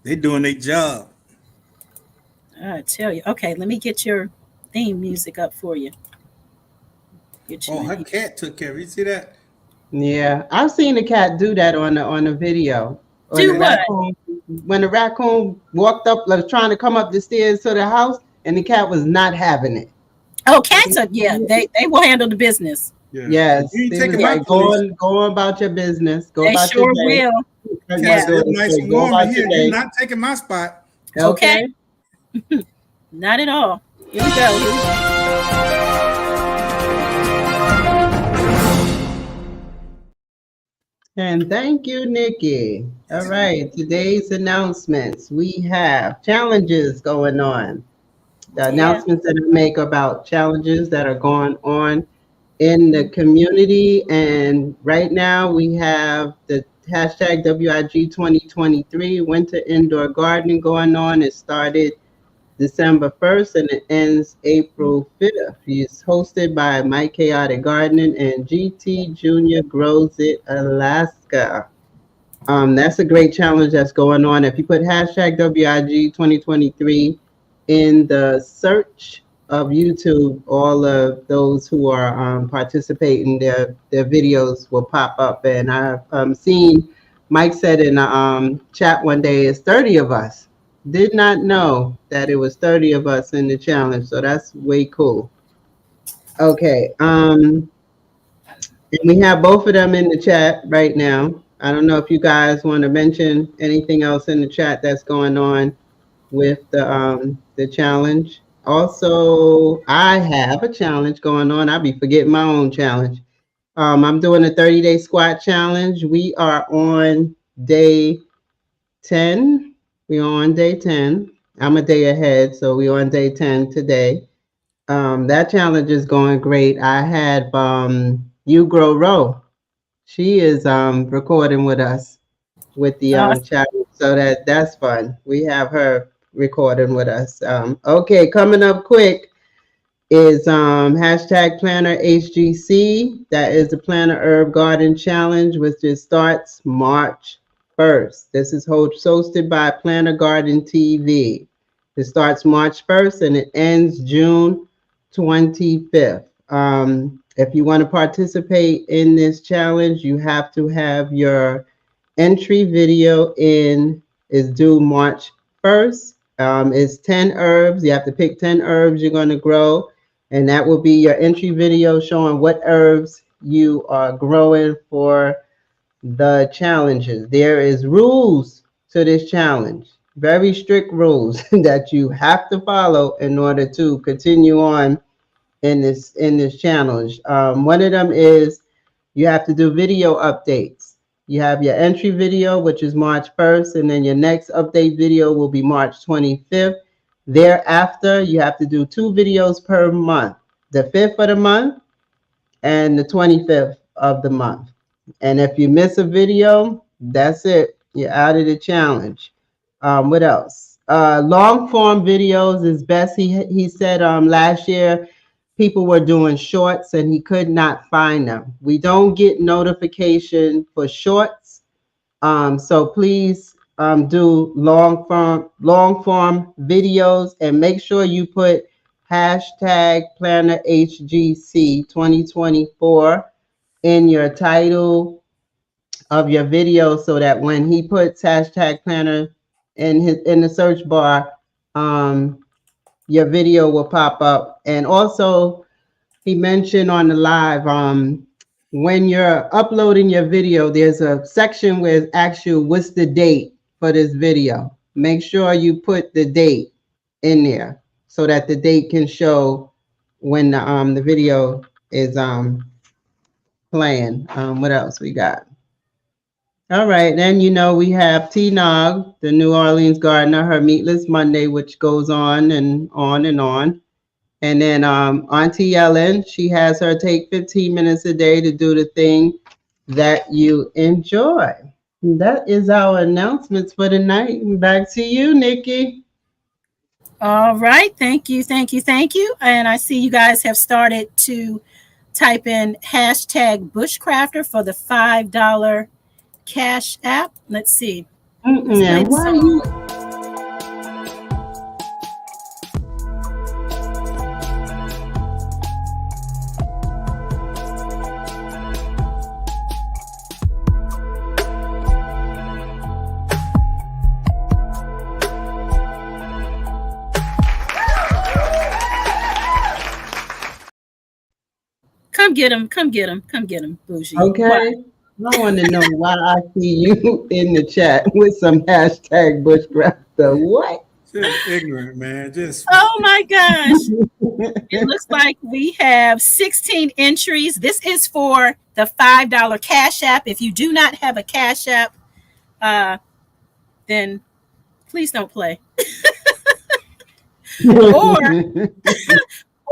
They doing their job. I tell you. Okay, let me get your theme music up for you. Get you Oh, in her here. cat took care of it. You see that? Yeah, I've seen the cat do that on the video. Do what? When the raccoon walked up, was trying to come up the stairs to the house, and the cat was not having it. Oh, cats are, yeah, they will handle the business. Yeah. Yes, You ain't he was taking my Yeah, like, place. go on about your business, go they about your sure day. will. Heard Cat my Yeah. said it's daughter nice say, and go warm in about your here. You're day. not taking my spot. Okay. Okay. Not at all. Here we go. Here we go. And thank you, Nikki. All Yes, right, today's announcements. We have challenges going on. The Yeah. announcements that I make about challenges that are going on in the community. And right now we have the hashtag WIG 2023 Winter Indoor Gardening going on. It started December 1st and it ends April 5th. It's hosted by Mike Chaotic Gardening and GT Junior Grows It Alaska. That's a great challenge that's going on. If you put hashtag WIG 2023 in the search of YouTube, all of those who are participating, their videos will pop up. And I've seen Mike said in a chat one day, it's 30 of us. Did not know that it was 30 of us in the challenge. So that's way cool. Okay. And we have both of them in the chat right now. I don't know if you guys want to mention anything else in the chat that's going on with the challenge. Also, I have a challenge going on. I'll be forgetting my own challenge. I'm doing a 30-day squat challenge. We are on day 10. We're on day 10. I'm a day ahead, so we're on day 10 today. That challenge is going great. I had You Grow Row. She is recording with us with the Awesome. challenge, so that's fun. We have her recording with us. Okay, coming up quick is hashtag Planner HGC. That is the Planner Herb Garden Challenge, which it starts March 1st. This is hosted by Planner Garden TV. It starts March 1st and it ends June 25th. If you want to participate in this challenge, you have to have your entry video in is due March 1st. It's 10 herbs. You have to pick 10 herbs you're going to grow, and that will be your entry video showing what herbs you are growing for the challenges. There is rules to this challenge, very strict rules that you have to follow in order to continue on in this challenge. One of them is you have to do video updates. You have your entry video, which is March 1st, and then your next update video will be March 25th. Thereafter, you have to do 2 videos per month, the 5th of the month and the 25th of the month. And if you miss a video, that's it. You're out of the challenge. What else? Long form videos is best. He said last year people were doing shorts and he could not find them. We don't get notification for shorts. So please do long form videos and make sure you put hashtag Planner HGC 2024 in your title of your video so that when he puts hashtag planner in the search bar, your video will pop up. And also he mentioned on the live, when you're uploading your video, there's a section where it asks you what's the date for this video. Make sure you put the date in there so that the date can show when the video is playing. What else we got? All right, then we have T Nog, the New Orleans gardener, her Meatless Monday, which goes on and on and on. And then Auntie Ellen, she has her take 15 minutes a day to do the thing that you enjoy. That is our announcements for tonight. Back to you, Nikki. All right. Thank you. Thank you. Thank you. And I see you guys have started to type in hashtag Bushcrafter for the $5 Cash App. Let's see. Mm-mm. Why you? Come get him, Bougie. Okay. Why? I want to know why I see you in the chat with some hashtag Bushcrafter. What? Just ignorant, man. Just Oh my gosh. It looks like we have 16 entries. This is for the $5 Cash App. If you do not have a Cash App, then please don't play.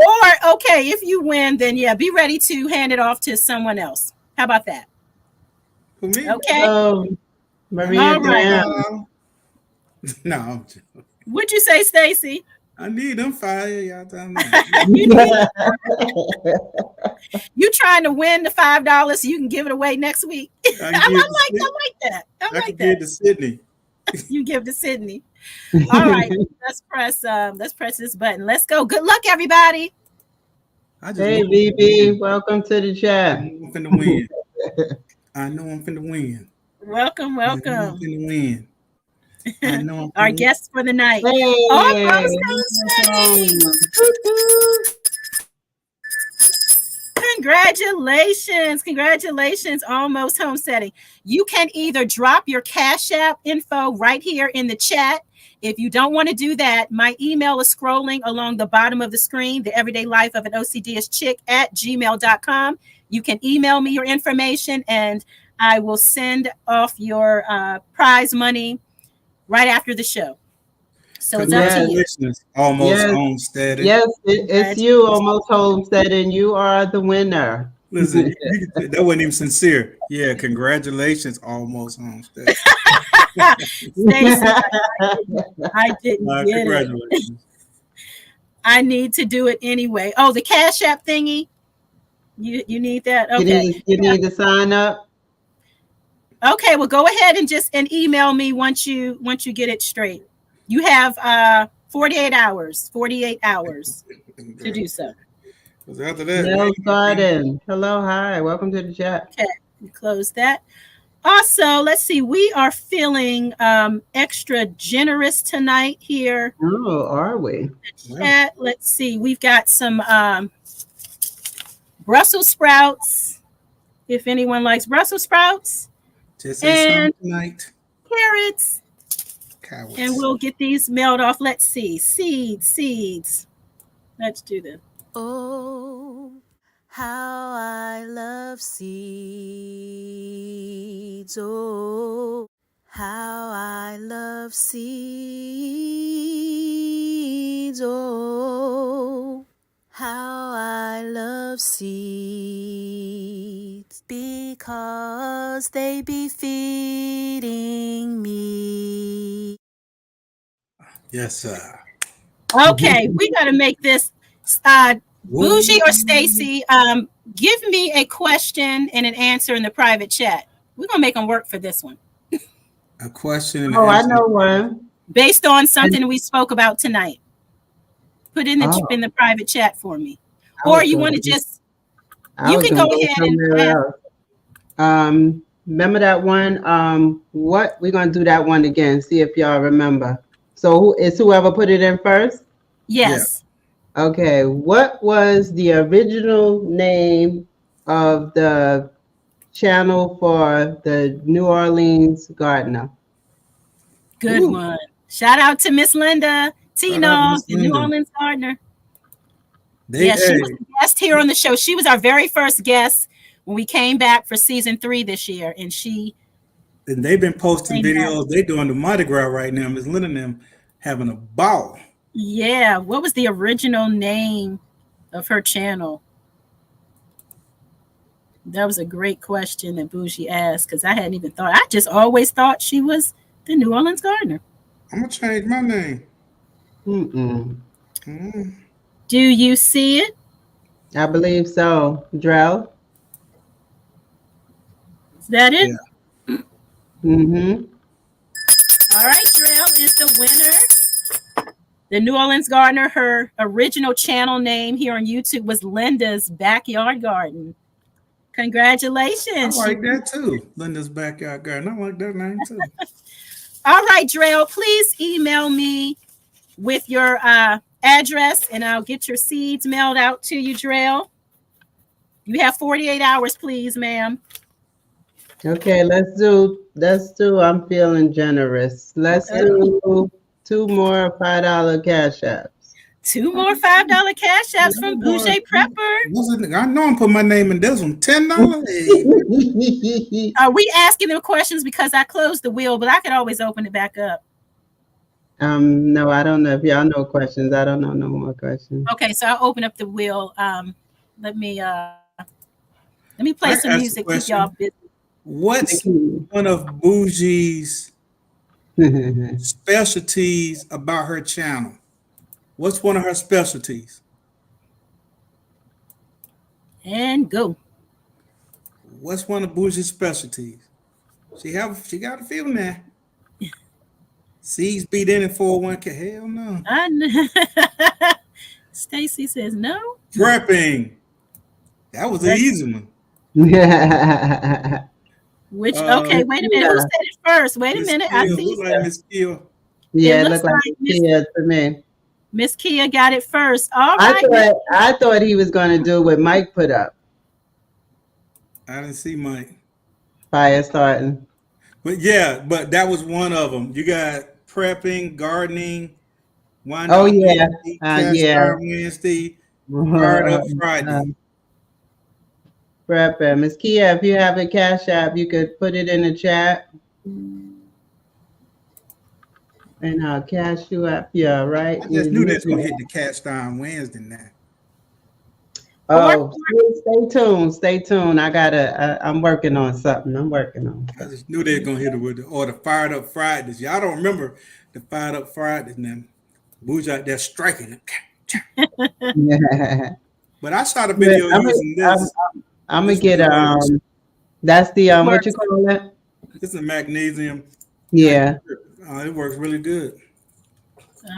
Or okay, if you win, then yeah, be ready to hand it off to someone else. How about that? for me. Okay. Maria All right. Graham. No, I'm joking. What'd you say, Stacy? I need them fire. Y'all tell me. You trying to win the $5 so you can give it away next week? I like that. I can give it to Sydney. You give to Sydney. All right, let's press this button. Let's go. Good luck, everybody. Hey, BB, welcome to the chat. I know I'm finna win. I know I'm finna win. Welcome. I know I'm finna win. I know Our guests for the night. Hey. Congratulations, Almost Homesteading. You can either drop your Cash App info right here in the chat. If you don't want to do that, my email is scrolling along the bottom of the screen, the everyday life of an OCDish chick at gmail.com. You can email me your information and I will send off your prize money right after the show. So it's up to you. Almost Homesteading. Yes, it's you, Almost Homesteading. You are the winner. Listen, that wasn't even sincere. Yeah, congratulations, Almost Homesteading. Stacey, I didn't get it. I need to do it anyway. Oh, the Cash App thingy. You need that? Okay. You need to sign up. Okay, well, go ahead and email me once you get it straight. You have 48 hours to do so. After that, Nels Garden. Hello, hi, welcome to the chat. Okay, we close that. Also, let's see, we are feeling extra generous tonight here. Oh, are we? Chat. Let's see, we've got some Brussels sprouts. If anyone likes Brussels sprouts, and tonight. Carrots. Cowards. And we'll get these mailed off. Let's see, seeds. Let's do this. Oh, how I love seeds. Oh, how I love seeds. Oh, how I love seeds. Because they be feeding me. Yes, sir. Okay, we got to make this. Bougie or Stacy, give me a question and an answer in the private chat. We're gonna make them work for this one. A question. And I know one. Based on something we spoke about tonight. Put in the private chat for me, or you want to just. You can go ahead and. Remember that one? What we're gonna do that one again? See if y'all remember. So it's whoever put it in first. Yes. Yeah. Okay, what was the original name of the channel for the New Orleans Gardener? Good one. Shout out to Miss Linda Tino, the New Orleans Gardener. She was a guest here on the show. She was our very first guest when we came back for season 3 this year, and they've been posting videos. They doing the Mardi Gras right now. Miss Linda and them having a ball. Yeah, what was the original name of her channel? That was a great question that Bougie asked because I hadn't even thought. I just always thought she was the New Orleans Gardener. I'm gonna change my name. Mm-mm. Do you see it? I believe so. Drell? Is that it? Yeah. Mm-hmm. All right, Drell is the winner. The New Orleans Gardener, her original channel name here on YouTube was Linda's Backyard Garden. I Congratulations. like that too. Linda's Backyard Garden. I like that name too. All right, Drell, please email me with your address and I'll get your seeds mailed out to you, Drell. You have 48 hours, please, ma'am. Okay, let's do I'm feeling generous. Let's Okay. do 2 more $5 cash apps. 2 more $5 cash apps from Boucher Prepper. I know I'm putting my name in this one. $10. Hey. Are we asking them questions because I closed the wheel, but I could always open it back up. No, I don't know if y'all know questions. I don't know no more questions. Okay, so I'll open up the wheel. Let me play some music. Keep y'all busy. What's one of Bougie's specialties about her channel? What's one of her specialties? And go. What's one of Bougie's specialties? She got a few now. Seeds beat in 401k. Hell no. I know. Stacy says no. Prepping. That was an easy one. Which okay, wait a minute. Who said it first? Wait a minute. I see. Like Miss Kill. Yeah, it looks like Miss Kia to me. Miss Kia got it first. All right. I thought he was going to do what Mike put up. I didn't see Mike. Fire starting. But yeah, but that was one of them. You got prepping, gardening. Oh yeah, yeah. Wednesday, Fired Up Friday. Prepping. Miss Kia, if you have a cash app, you could put it in the chat. And I'll cash you up. Yeah, right. I just knew that's gonna hit the Cash Time Wednesday now. Oh, stay tuned. Stay tuned. I'm working on something. I just knew they were gonna hit it with the Fired Up Fridays. Y'all don't remember the Fired Up Fridays now. Bougie out there striking it. Yeah. But I shot a video using this. I'm gonna get that's the what you call that? This is magnesium. Yeah. It works really good.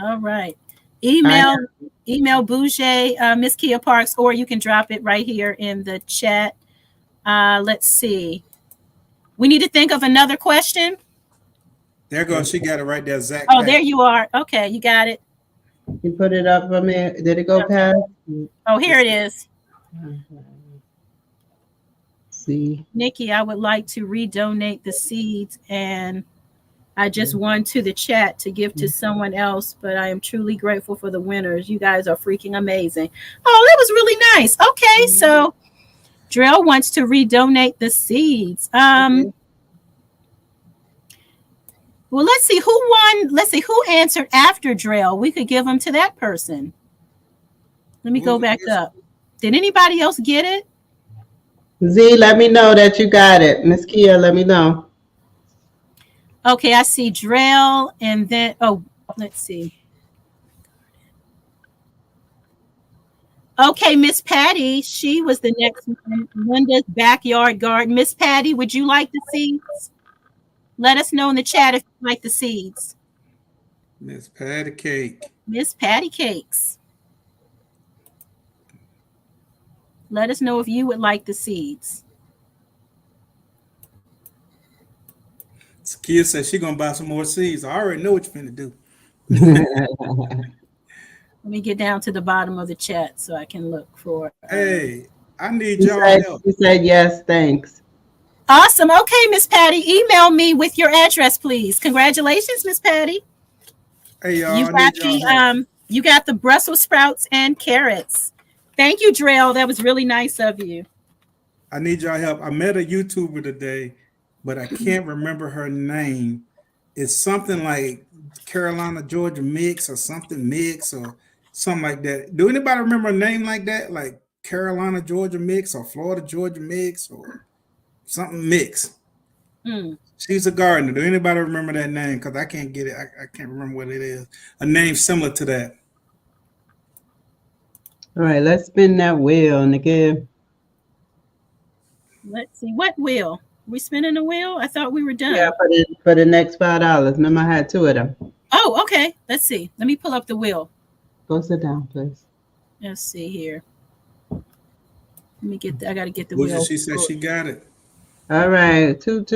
All right. Email Boucher, Miss Kia Parks, or you can drop it right here in the chat. Let's see. We need to think of another question. There goes. She got it right there, Zach. Oh, there you are. Okay, you got it. You put it up for me. Did it go past? Oh, here it is. See. Nikki, I would like to redonate the seeds, and I just won to the chat to give to someone else, but I am truly grateful for the winners. You guys are freaking amazing. Oh, that was really nice. Okay, so Drell wants to redonate the seeds. Well, let's see who won. Let's see who answered after Drell. We could give them to that person. Let me go back up. Did anybody else get it? Z, let me know that you got it. Miss Kia, let me know. Okay, I see Drell, and then let's see. Okay, Miss Patty, she was the next one. Linda's Backyard Garden. Miss Patty, would you like the seeds? Let us know in the chat if you like the seeds. Miss Patty Cake. Miss Patty Cakes. Let us know if you would like the seeds. Kia said she's gonna buy some more seeds. I already know what you're gonna do. Let me get down to the bottom of the chat so I can look for. Hey, I need y'all help. You said yes, thanks. Awesome. Okay, Miss Patty, email me with your address, please. Congratulations, Miss Patty. Hey, y'all. You got the Brussels sprouts and carrots. Thank you, Drell. That was really nice of you. I need y'all help. I met a YouTuber today, but I can't remember her name. It's something like Carolina, Georgia mix or something mix or something like that. Do anybody remember a name like that? Like Carolina, Georgia mix or Florida, Georgia mix or something mix? She's a gardener. Do anybody remember that name? Because I can't get it. I can't remember what it is. A name similar to that. All right, let's spin that wheel, Nikki. Let's see. What wheel? We spinning the wheel? I thought we were Yeah, done. for the next $5. Remember, I had two of them. Oh, okay. Let's see. Let me pull up the wheel. Go sit down, please. Let's see here. Let me get. I got to get the Lucia, wheel. she said she got it. All right, toot.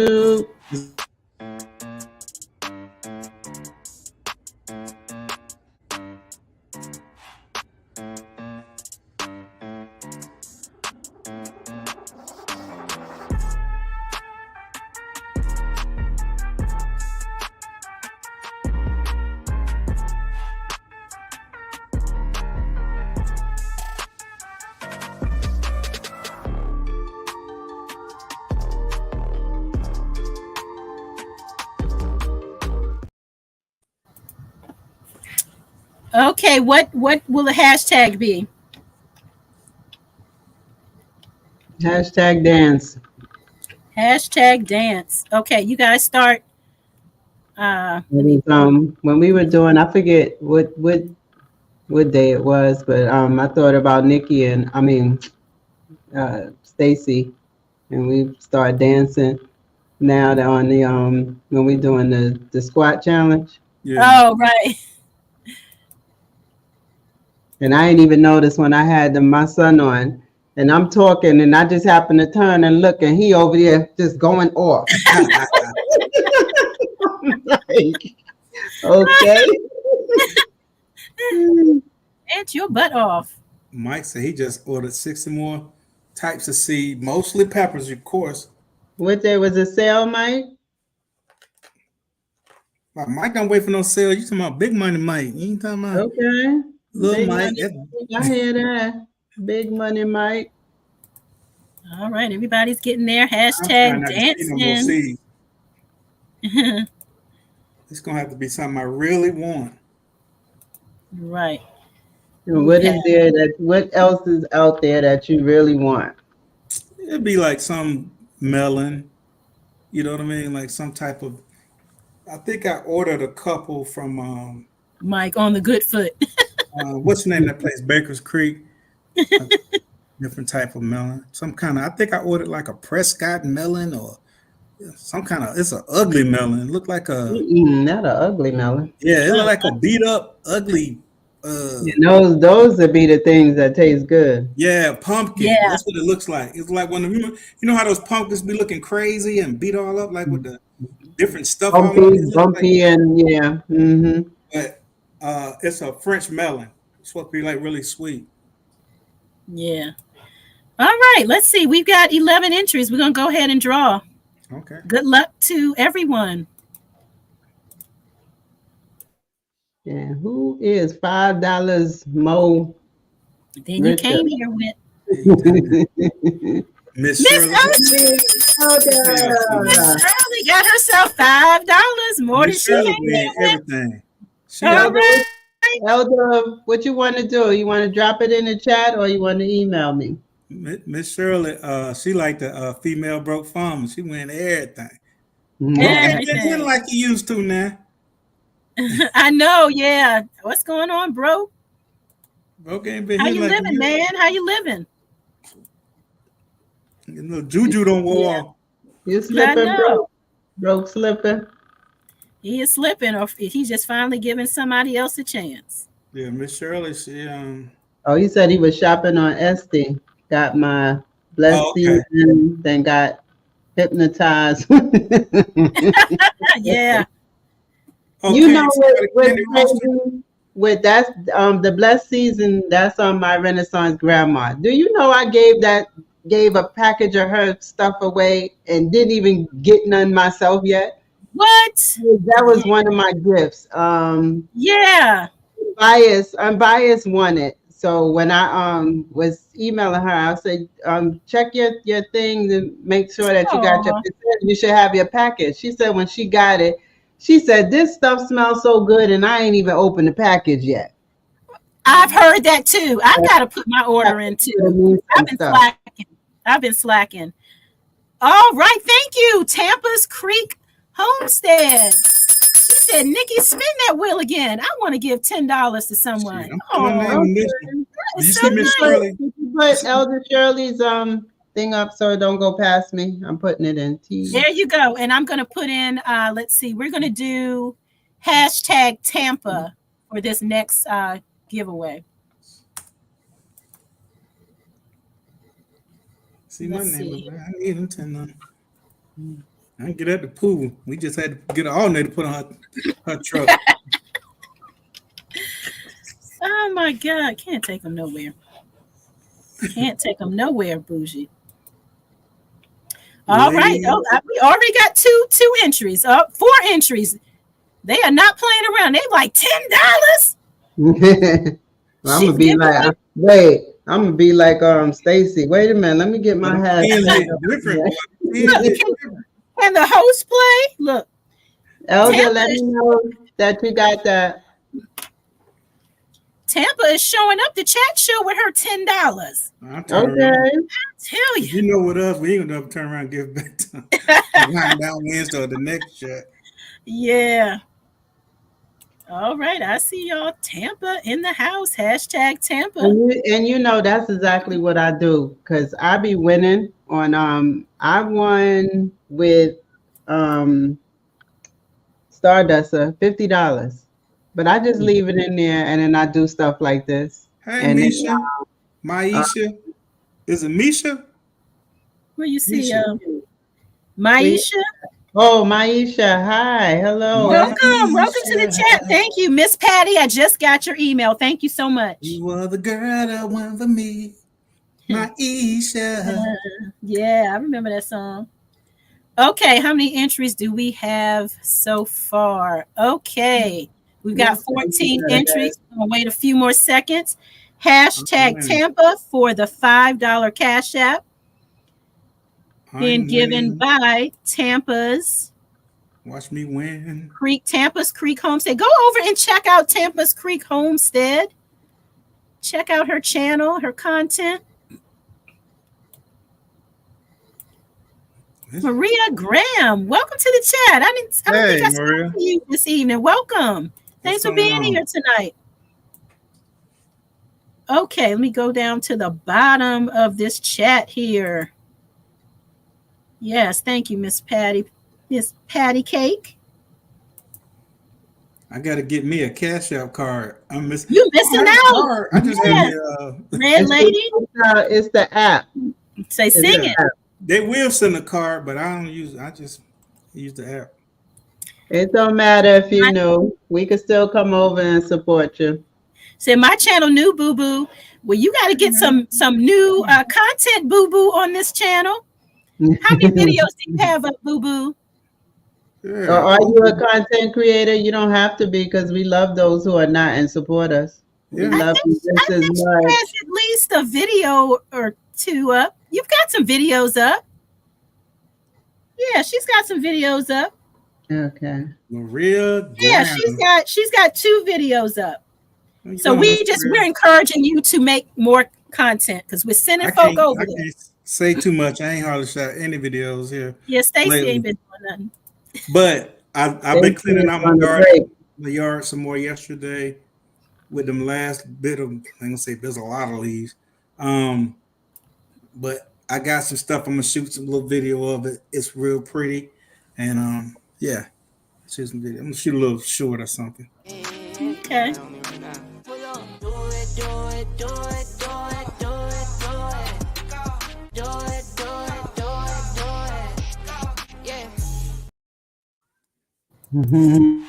Okay. What will the hashtag be? Hashtag dance. Hashtag dance. Okay, you guys start. Let me. When we were doing, I forget what day it was, but I thought about Nikki and Stacy, and we started dancing now that on the when we doing the squat challenge. Yeah. Oh, right. And I didn't even notice when I had my son on, and I'm talking, and I just happened to turn and look, and he over there just going off. Like, okay. Dance your butt off. Mike said he just ordered 60 more types of seed, mostly peppers, of course. What day was a sale, Mike? Mike don't wait for no sale. You talking about big money, Mike? You ain't talking about Okay. little Big Mike. money. I hear that. Big money, Mike. All right, everybody's getting there. I'm trying Hashtag not to see no more dancing. seeds. It's gonna have to be something I really want. Right. And what else is out there that you really want? It'd be like some melon. You know what I mean? Like some type of. I think I ordered a couple from Mike on the good foot. what's the name of that place? Baker's Creek. A different type of melon. Some kind of. I think I ordered like a Prescott melon or some kind of. It's an ugly melon. It looked like a. Not an ugly melon. Yeah, it looked like a beat up, ugly. And those would be the things that taste good. Yeah, pumpkin. Yeah. That's what it looks like. It's like when you know how those pumpkins be looking crazy and beat all up, like with the different stuff. Bumpy, and yeah. Mm-hmm. But it's a French melon. It's supposed to be like really sweet. Yeah. All right. Let's see. We've got 11 entries. We're gonna go ahead and draw. Okay. Good luck to everyone. Yeah. Who is $5 Mo? Then you came here with Miss Miss Shirley. Miss Shirley got herself $5 more than Miss she Shirley came win here with. everything. She All got right. Elder, what you want to do? You want to drop it in the chat or you want to email me? Miss Shirley. She like the female broke farmer. She win everything. Everything. Didn't like you used to now. I know, yeah. What's going on, bro? Broke ain't been How here you like living, man? How you living? Little juju don't wall. You slipping, broke slipping. He is slipping, or he's just finally giving somebody else a chance. Yeah, Miss Shirley, she Oh, he said he was shopping on Etsy. Got my blessed season, then got hypnotized. Yeah. Okay, you know with that's the blessed season, that's on my Renaissance grandma. Do you know I gave a package of her stuff away and didn't even get none myself yet? What? That was one of my gifts. Yeah. Unbiased won it. So when I was emailing her, I said, check your things and make sure that you got you should have your package. She said when she got it, she said, this stuff smells so good and I ain't even opened the package yet. I've heard that too. I've got to put my order in too. I've been slacking. All right. Thank you. Tampa's Creek Homestead. She said, Nikki, spin that wheel again. I want to give $10 to someone. Okay. Do you so see Miss nice. Shirley? Did you put Elder Shirley's thing up so it don't go past me? I'm putting it in T. There you go. And I'm going to put in, let's see, we're going to do hashtag Tampa for this next giveaway. See my Let's name. see. I need him 10. I can get at the pool. We just had to get an alternator to put on her truck. Oh my God. Can't take them nowhere. Can't take them nowhere, bougie. All right. Oh, we already got two entries. 4 entries. They are not playing around. They like $10. I'm gonna be like, wait. I'm gonna be like Stacy. Wait a minute. Let me get my hat. Different. Can the host play? Look. Elder, Tampa let me know that you got that. Tampa is showing up the chat show with her $10. Okay. Tell you. You know what else? We ain't gonna turn around and give back to Wind Down Wednesday or the next chat. Yeah. All right. I see y'all. Tampa in the house. Hashtag Tampa. And you know that's exactly what I do because I be winning on I won with Starduster $50. But I just leave it in there and then I do stuff like this. Hey, and Misha. then, Maisha. Is it Misha? Where you see Misha. Maisha? Oh, Maisha. Hi. Hello. Welcome. Welcome to the chat. Thank you, Miss Patty. I just got your email. Thank you so much. You were the girl that went for me. Maisha. Yeah, I remember that song. Okay, how many entries do we have so far? Okay, we've got 14 entries. We'll wait a few more seconds. Hashtag Tampa for the $5 Cash App. Being given by Tampa's Watch me win. Tampa's Creek Homestead. Go over and check out Tampa's Creek Homestead. Check out her channel, her content. Maria Graham, welcome to the chat. I don't think I spoke to you this evening. Welcome. Thanks for being here tonight. Okay, let me go down to the bottom of this chat here. Yes, thank you, Miss Patty. Miss Patty Cake. I gotta get me a Cash App card. You missing out. I just got Red Lady. It's the app. Say sing it. They will send a card, but I don't use it. I just use the app. It don't matter if you know. We can still come over and support you. Say my channel new, boo boo. Well, you got to get some new content, boo boo, on this channel. How many videos do you have up, boo boo? Yeah. Or are you a content creator? You don't have to be because we love those who are not and support us. Yeah. I think she has at least a video or two up. You've got some videos up. Yeah, she's got some videos up. Okay. Maria. Yeah, she's got 2 videos up. So we're encouraging you to make more content because we're sending folk over there. Can't say too much. I ain't hardly shot any videos here. Yeah, Stacy ain't been doing nothing. But I've been cleaning out my yard some more yesterday with them last bit of, I'm gonna say there's a lot of leaves. But I got some stuff. I'm gonna shoot some little video of it. It's real pretty. And yeah. Shoot some video. I'm gonna shoot a little short or something. Okay. Mm-hmm.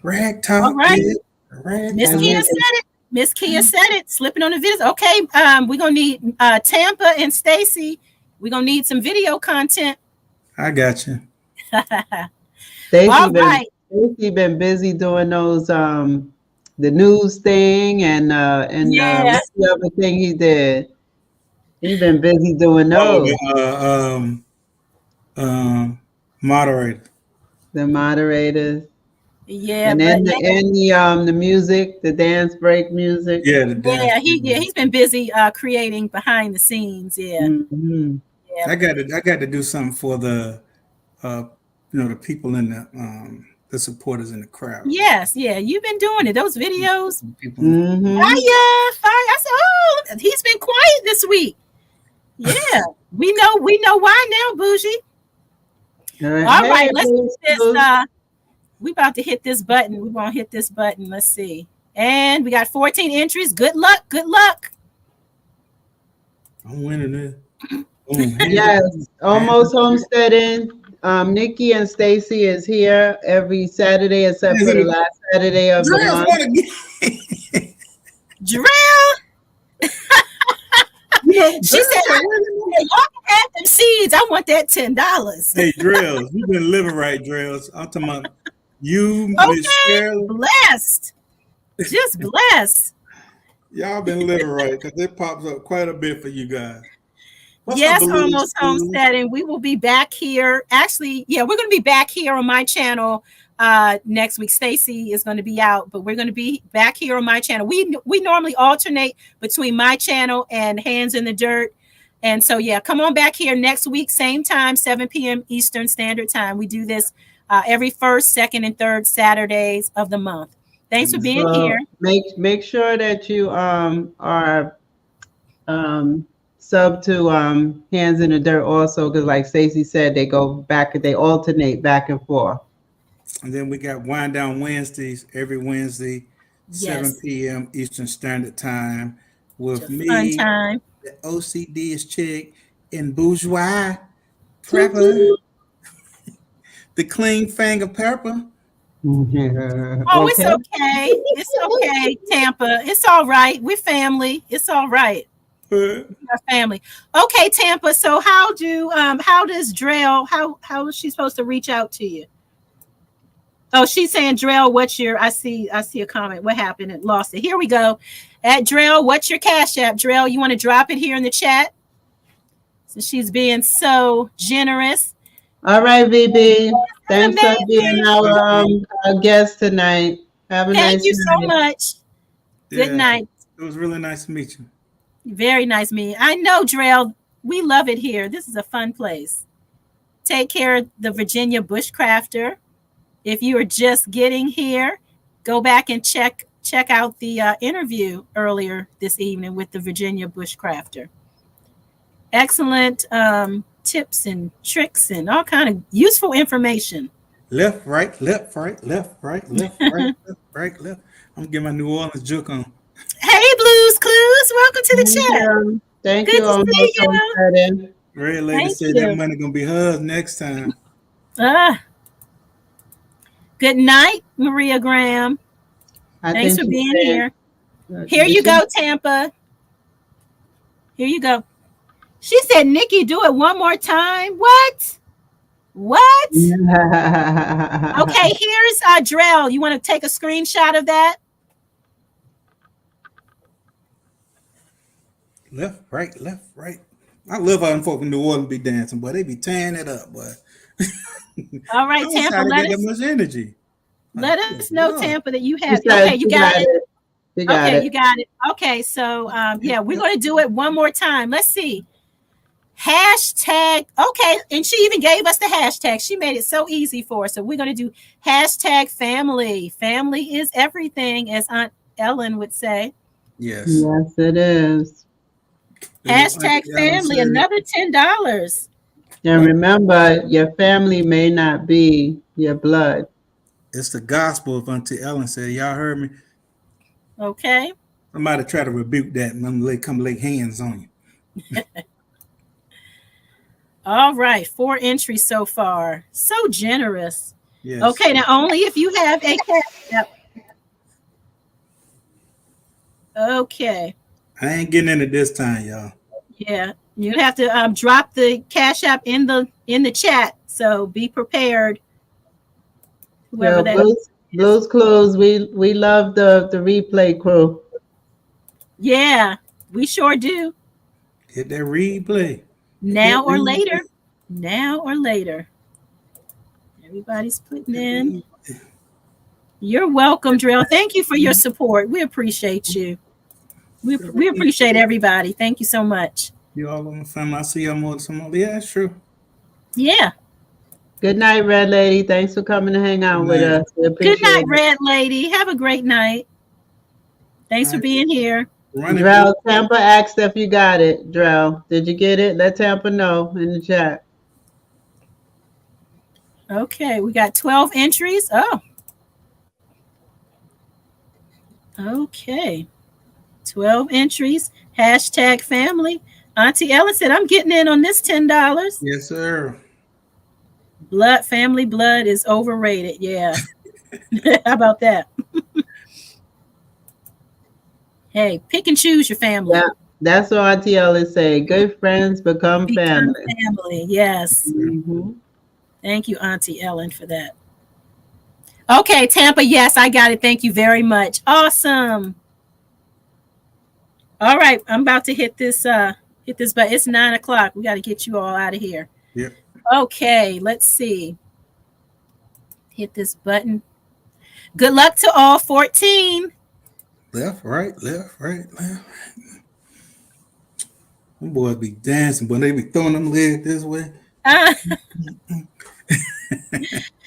Rag talk. All right. Miss Kia said it. Miss Kia said it. Slipping on the videos. Okay. We're gonna need Tampa and Stacy. We're gonna need some video content. I got you. Stacy Stacey been busy doing those the news thing and Yeah. what's the other thing he did? He been busy doing Oh, those. moderator. The moderators. Yeah, And but then the music, the dance break music. Yeah, the dance. he's been busy creating behind the scenes. Yeah. Hmm. Yeah. I got to do something for the the people in the supporters in the crowd. Yes, yeah, you've been doing it. Those videos. People. Hmm. Fire. I said, oh, he's been quiet this week. Yeah. we know why now, Bougie. All right. All Hey, right, let's hit Bruce, this. Bruce. We about to hit this button. We want to hit this button. Let's see. And we got 14 entries. Good luck. Good luck. I'm winning this. Yes, almost homesteading. Nikki and Stacy is here every Saturday except for the last Saturday of the Dress month. what again? Jarrell. She said, y'all can have them seeds. I want that $10. Hey, Drills, you've been living right, Drills. I'm talking about you, Miss Okay, Shirley. blessed. Just blessed. Y'all been living right because it pops up quite a bit for you guys. What's Yes, the balloon almost school? homesteading. We will be back here. Actually, yeah, we're going to be back here on my channel next week. Stacy is going to be out, but we're going to be back here on my channel. We normally alternate between my channel and Hands in the Dirt. And so, yeah, come on back here next week, same time, 7 p.m. Eastern Standard Time. We do this every first, second, and third Saturdays of the month. Thanks for being here. Make sure that you are sub to Hands in the Dirt also, because like Stacey said, they alternate back and forth. And then we got Wind Down Wednesdays every Wednesday, 7 p.m. Eastern Standard Time with me, fun time. the OCD is chick, and bourgeois prepper, the clean finger pepper. Oh, it's okay. It's okay, Tampa. It's all right. We're family. It's all right. We're family. Okay, Tampa. So how does Drell, how is she supposed to reach out to you? Oh, she's saying, Drell, what's your, I see a comment. What happened? It lost it. Here we go. At Drell, what's your Cash App? Drell, you want to drop it here in the chat? So she's being so generous. All right, VB. Thanks for being our guest tonight. Have a nice night. Thank you so much. Good night. It was really nice to meet you. Very nice meeting. I know, Drell. We love it here. This is a fun place. Take care of the Virginia Bushcrafter. If you are just getting here, go back and check out the interview earlier this evening with the Virginia Bushcrafter. Excellent tips and tricks and all kind of useful information. Left, right, left, right, left, right, left, right, left, right, left. I'm getting my New Orleans joke on. Hey, Blues Clues, welcome to the chat. Thank Good you. to see you. Red Lady said that money gonna be hers next time. Good night, Maria Graham. Thanks for being here. Here you go, Tampa. Here you go. She said, Nikki, do it one more time. What? Okay, here's Drell. You want to take a screenshot of that? Left, right, left, right. I love how them folk in New Orleans be dancing, boy. They be tearing it up, boy. All right, Tampa, let us, much energy. Let us know, Tampa, that you have. Okay, you got it. You got it. Okay, so yeah, we're going to do it one more time. Let's see. Hashtag. Okay, and she even gave us the hashtag. She made it so easy for us. So we're going to do hashtag family. Family is everything, as Aunt Ellen would say. Yes. Yes, it is. Hashtag family, another $10. And remember, your family may not be your blood. It's the gospel of Auntie Ellen said. Y'all heard me? Okay. Somebody try to rebuke that and I'm come lay hands on you. All right, 4 entries so far. So generous. Yes. Okay, now only if you have a Cash App. Okay. I ain't getting in it this time, y'all. Yeah, you have to drop the Cash App in the chat. So be prepared. whoever that is. Blues Clues. We love the replay crew. Yeah, we sure do. Hit that replay. Now or later. Now or later. Everybody's putting in. You're welcome, Drill. Thank you for your support. We appreciate you. We appreciate everybody. Thank you so much. You all on the family. I see y'all more some more. Yeah, sure. Yeah. Good night, Red Lady. Thanks for coming to hang out with us. We appreciate Good night, it. Red Lady. Have a great night. Thanks for being here. Drell, Tampa asked if you got it. Drell, did you get it? Let Tampa know in the chat. Okay, we got 12 entries. Oh. Okay. 12 entries. Hashtag family. Auntie Ellen said, I'm getting in on this $10. Yes, sir. Family blood is overrated. Yeah. How about that? Hey, pick and choose your family. Yeah, that's what Auntie Ellen say. Good friends become family. Family, yes. Mm-hmm. Thank you, Auntie Ellen, for that. Okay, Tampa, yes, I got it. Thank you very much. Awesome. All right, I'm about to hit this but it's 9:00. We got to get you all out of here. Yep. Okay, let's see. Hit this button. Good luck to all 14. Left, right, left, right, left. Them boys be dancing, but they be throwing them legs this way.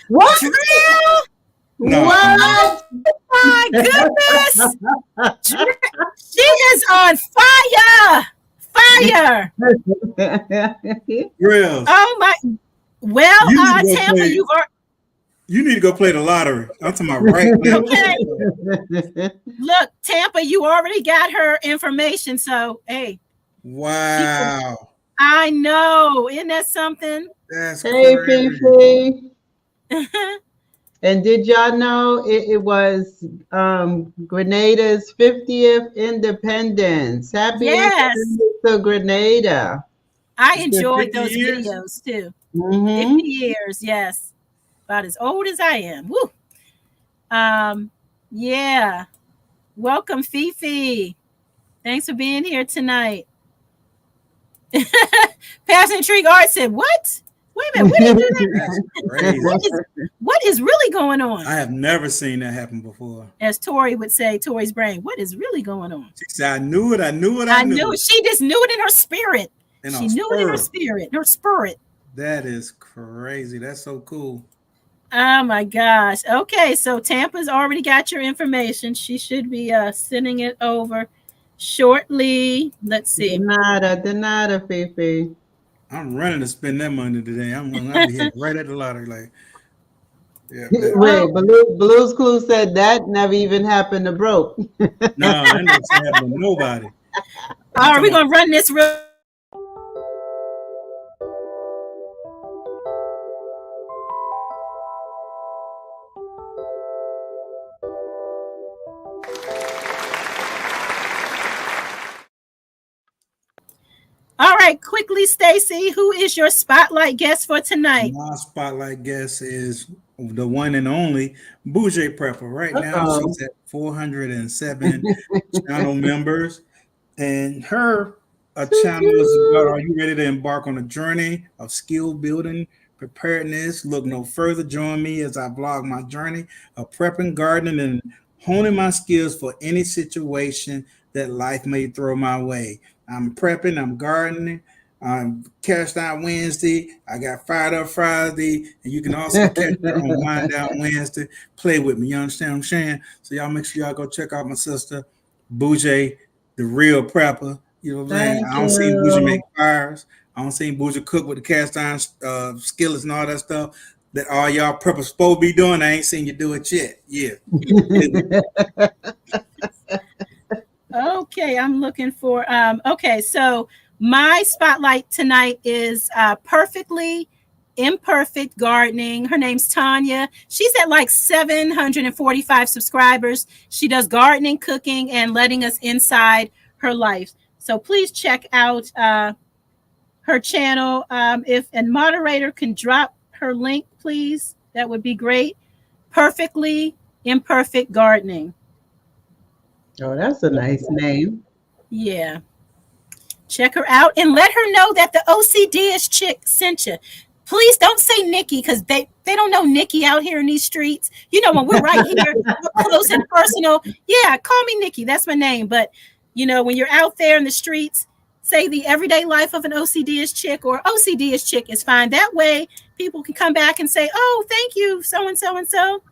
What? No. What? My goodness! She is on fire! Fire! Real. Oh my! Well, Tampa, you need to go play the lottery. I'm talking about right now. Okay. Look, Tampa, you already got her information, so hey. Wow. I know. Isn't that something? That's hey, crazy. Fifi. And did y'all know it was Grenada's 50th independence? Happy independence to Grenada. I enjoyed those videos too. 50 years, yes. About as old as I am. Woo. Yeah. Welcome, Fifi. Thanks for being here tonight. Passing Intrigue Art said, what? Wait a minute, what did you do that? What is really going on? I have never seen that happen before. As Tori would say, Tori's brain, what is really going on? She said, I knew it. She just knew it in her spirit. She knew it in her spirit. That is crazy. That's so cool. Oh my gosh. Okay, so Tampa's already got your information. She should be sending it over shortly. Let's see. De nada, Fifi. I'm running to spend that money today. I'll be here right at the lottery. Like, yeah. Wait, Blues Clue said that never even happened to Broke. No, that never happened to nobody. All right, we're gonna run this real. All right, quickly, Stacy, who is your spotlight guest for tonight? My spotlight guest is the one and only Bushcrafter. Right now, she's at 407 channel members, and her channel is about, are you ready to embark on a journey of skill building, preparedness? Look no further. Join me as I vlog my journey of prepping, gardening, and honing my skills for any situation that life may throw my way. I'm prepping, I'm gardening, I'm Cast Out Wednesday, I got Fired Up Friday, and you can also catch her on Wind Down Wednesday. Play with me, you understand what I'm saying? So y'all make sure y'all go check out my sister, Bougie, the real prepper. You know what I'm saying? I don't see Bougie make fires. I don't see Bougie cook with the cast iron skillets and all that stuff that all y'all preppers supposed to be doing. I ain't seen you do it yet. Yeah. Okay, I'm looking for okay, so my spotlight tonight is perfectly imperfect gardening. Her name's Tanya. She's at like 745 subscribers. She does gardening, cooking, and letting us inside her life. So please check out her channel. If a moderator can drop her link, please, that would be great. Perfectly Imperfect Gardening. Oh, that's a nice name. Yeah. Check her out and let her know that the OCDish chick sent you. Please don't say Nikki because they don't know Nikki out here in these streets. You know, when we're right here, we're close and personal. Yeah, call me Nikki. That's my name. But, you know, when you're out there in the streets, say the everyday life of an OCDish chick or OCDish chick is fine. That way people can come back and say, oh, thank you, so and so and so.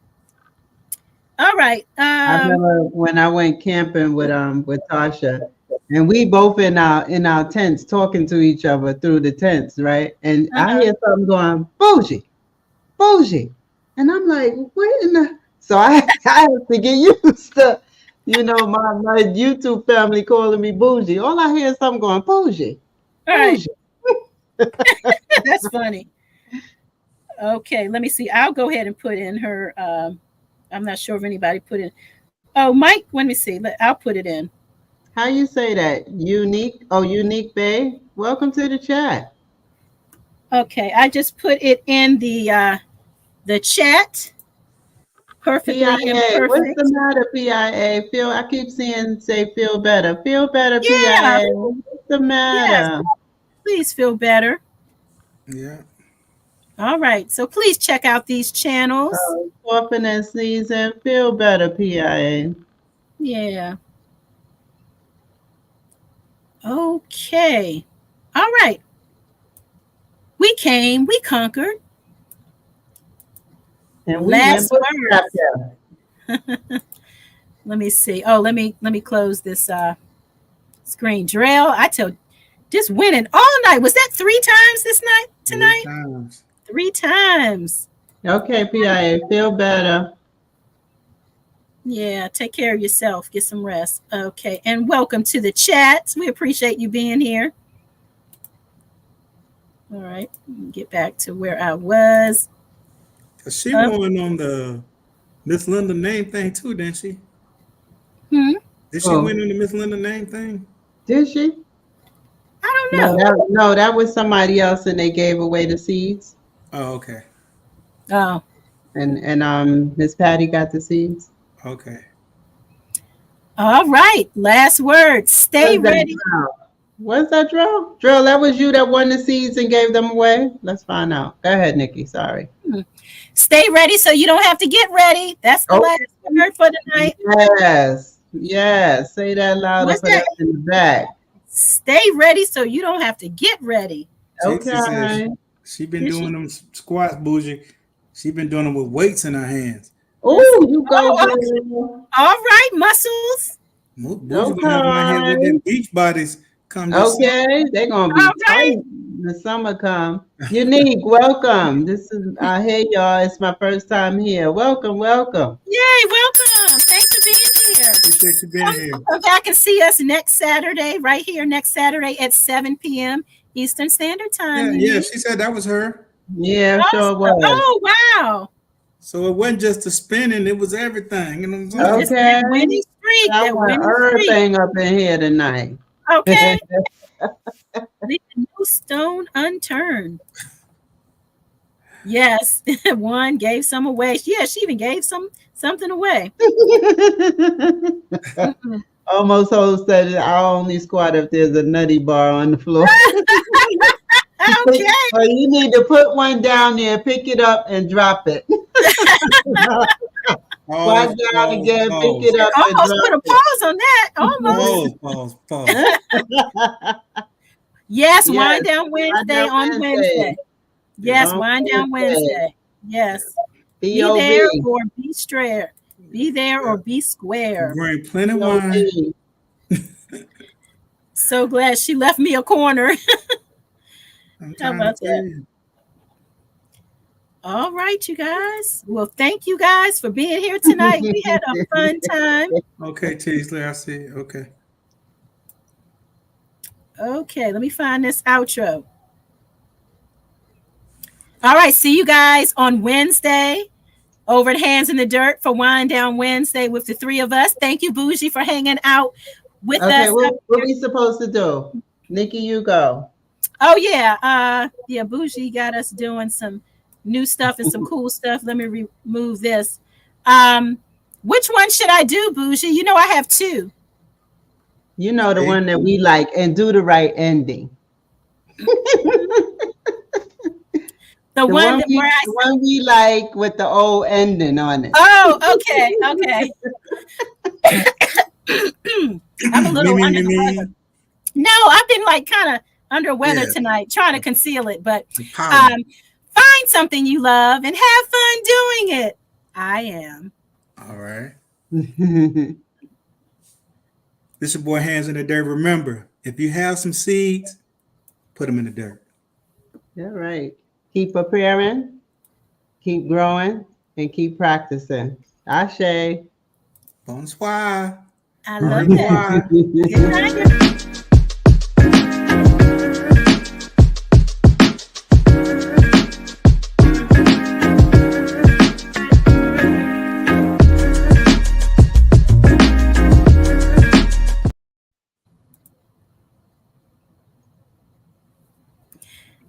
All right. I remember when I went camping with Tasha, and we both in our tents talking to each other through the tents, right? And I hear something going, bougie, bougie. And I'm like, what in the so I have to get used to, my YouTube family calling me bougie. All I hear is something going, bougie. All right. Bougie. That's funny. Okay, let me see. I'll go ahead and put in her I'm not sure if anybody put in. Oh, Mike, let me see. I'll put it in. How you say that? Unique? Oh, Unique Bay. Welcome to the chat. Okay, I just put it in the chat. Perfectly PIA. Imperfect. What's the matter, PIA? I keep seeing say feel better. Feel better, Yeah. PIA. What's the matter? Yes. Please feel better. Yeah. All right. So please check out these channels. Coughing and sneezing. Feel better, PIA. Yeah. Okay. All right. We came, we conquered. And we Last went words. Let me see. Oh, let me close this screen. Drell, I tell just winning all night. Was that 3 times this night tonight? 3 times. 3 times. Okay, PIA. Feel better. Yeah, take care of yourself. Get some rest. Okay, and welcome to the chat. We appreciate you being here. All right, get back to where I was. She won on the Miss Linda name thing too, didn't she? Did she win on the Miss Linda name thing? Did she? I don't know. No, that was somebody else, and they gave away the seeds. Oh, okay. Oh. And Miss Patty got the seeds. Okay. All right. Last word. Stay ready. What's that, Drill? Drill, that was you that won the seeds and gave them away? Let's find out. Go ahead, Nikki. Sorry. Stay ready so you don't have to get ready. That's the last word for tonight. Yes. Yes. Say that louder for that in the back. Stay ready so you don't have to get ready. Okay. She been doing them squats, bougie. She been doing them with weights in her hands. Oh, you go. All right, muscles. Bougie gonna have my hands with them beach bodies. Okay, they're gonna be tight when the summer come. Unique, welcome. This is hey y'all. It's my first time here. Welcome. Yay, welcome. Thanks for being here. Appreciate you being here. Come back and see us next Saturday, right here next Saturday at 7 p.m. Eastern Standard Time. Yeah, she said that was her. Yeah, sure was. Oh, wow. So it wasn't just the spinning, it was everything. You know what I'm saying? Okay. That winning streak. That winning everything up in here tonight. Okay. Leave no stone unturned. Yes. One gave some away. Yeah, she even gave something away. Almost Host said I'll only squat if there's a nutty bar on the floor. Okay. Well, you need to put one down there, pick it up, and drop it. Squat down again, pick it up, and almost drop put a pause on that. Almost. Pause. Yes, Wind Down Wednesday on Wednesday. Yes, Wind Down Wednesday. Yes. Be there or be square. Be there or be square. Bring plenty of wine. So glad she left me a corner. How about that? All right, you guys. Well, thank you guys for being here tonight. We had a fun time. Okay, Teasley, I see. Okay. Okay, let me find this outro. All right, see you guys on Wednesday over at Hands in the Dirt for Wind Down Wednesday with the 3 of us. Thank you, Bougie, for hanging out with us. Okay, what we supposed to do? Nikki, you go. Oh, yeah. Bougie got us doing some new stuff and some cool stuff. Let me remove this. Which one should I do, Bougie? You know I have two. You know, the one that we like, and do the right ending. The one we like with the old ending on it. Oh, okay. I'm a little under the weather. No, I've been like kind of under weather tonight, trying to conceal it. But find something you love and have fun doing it. I am. All right. This your boy Hands in the Dirt. Remember, if you have some seeds, put them in the dirt. All right. Keep preparing, keep growing, and keep practicing. Ashe. Bonsoir. I love that. Good night.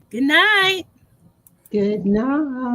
Good night. Good night.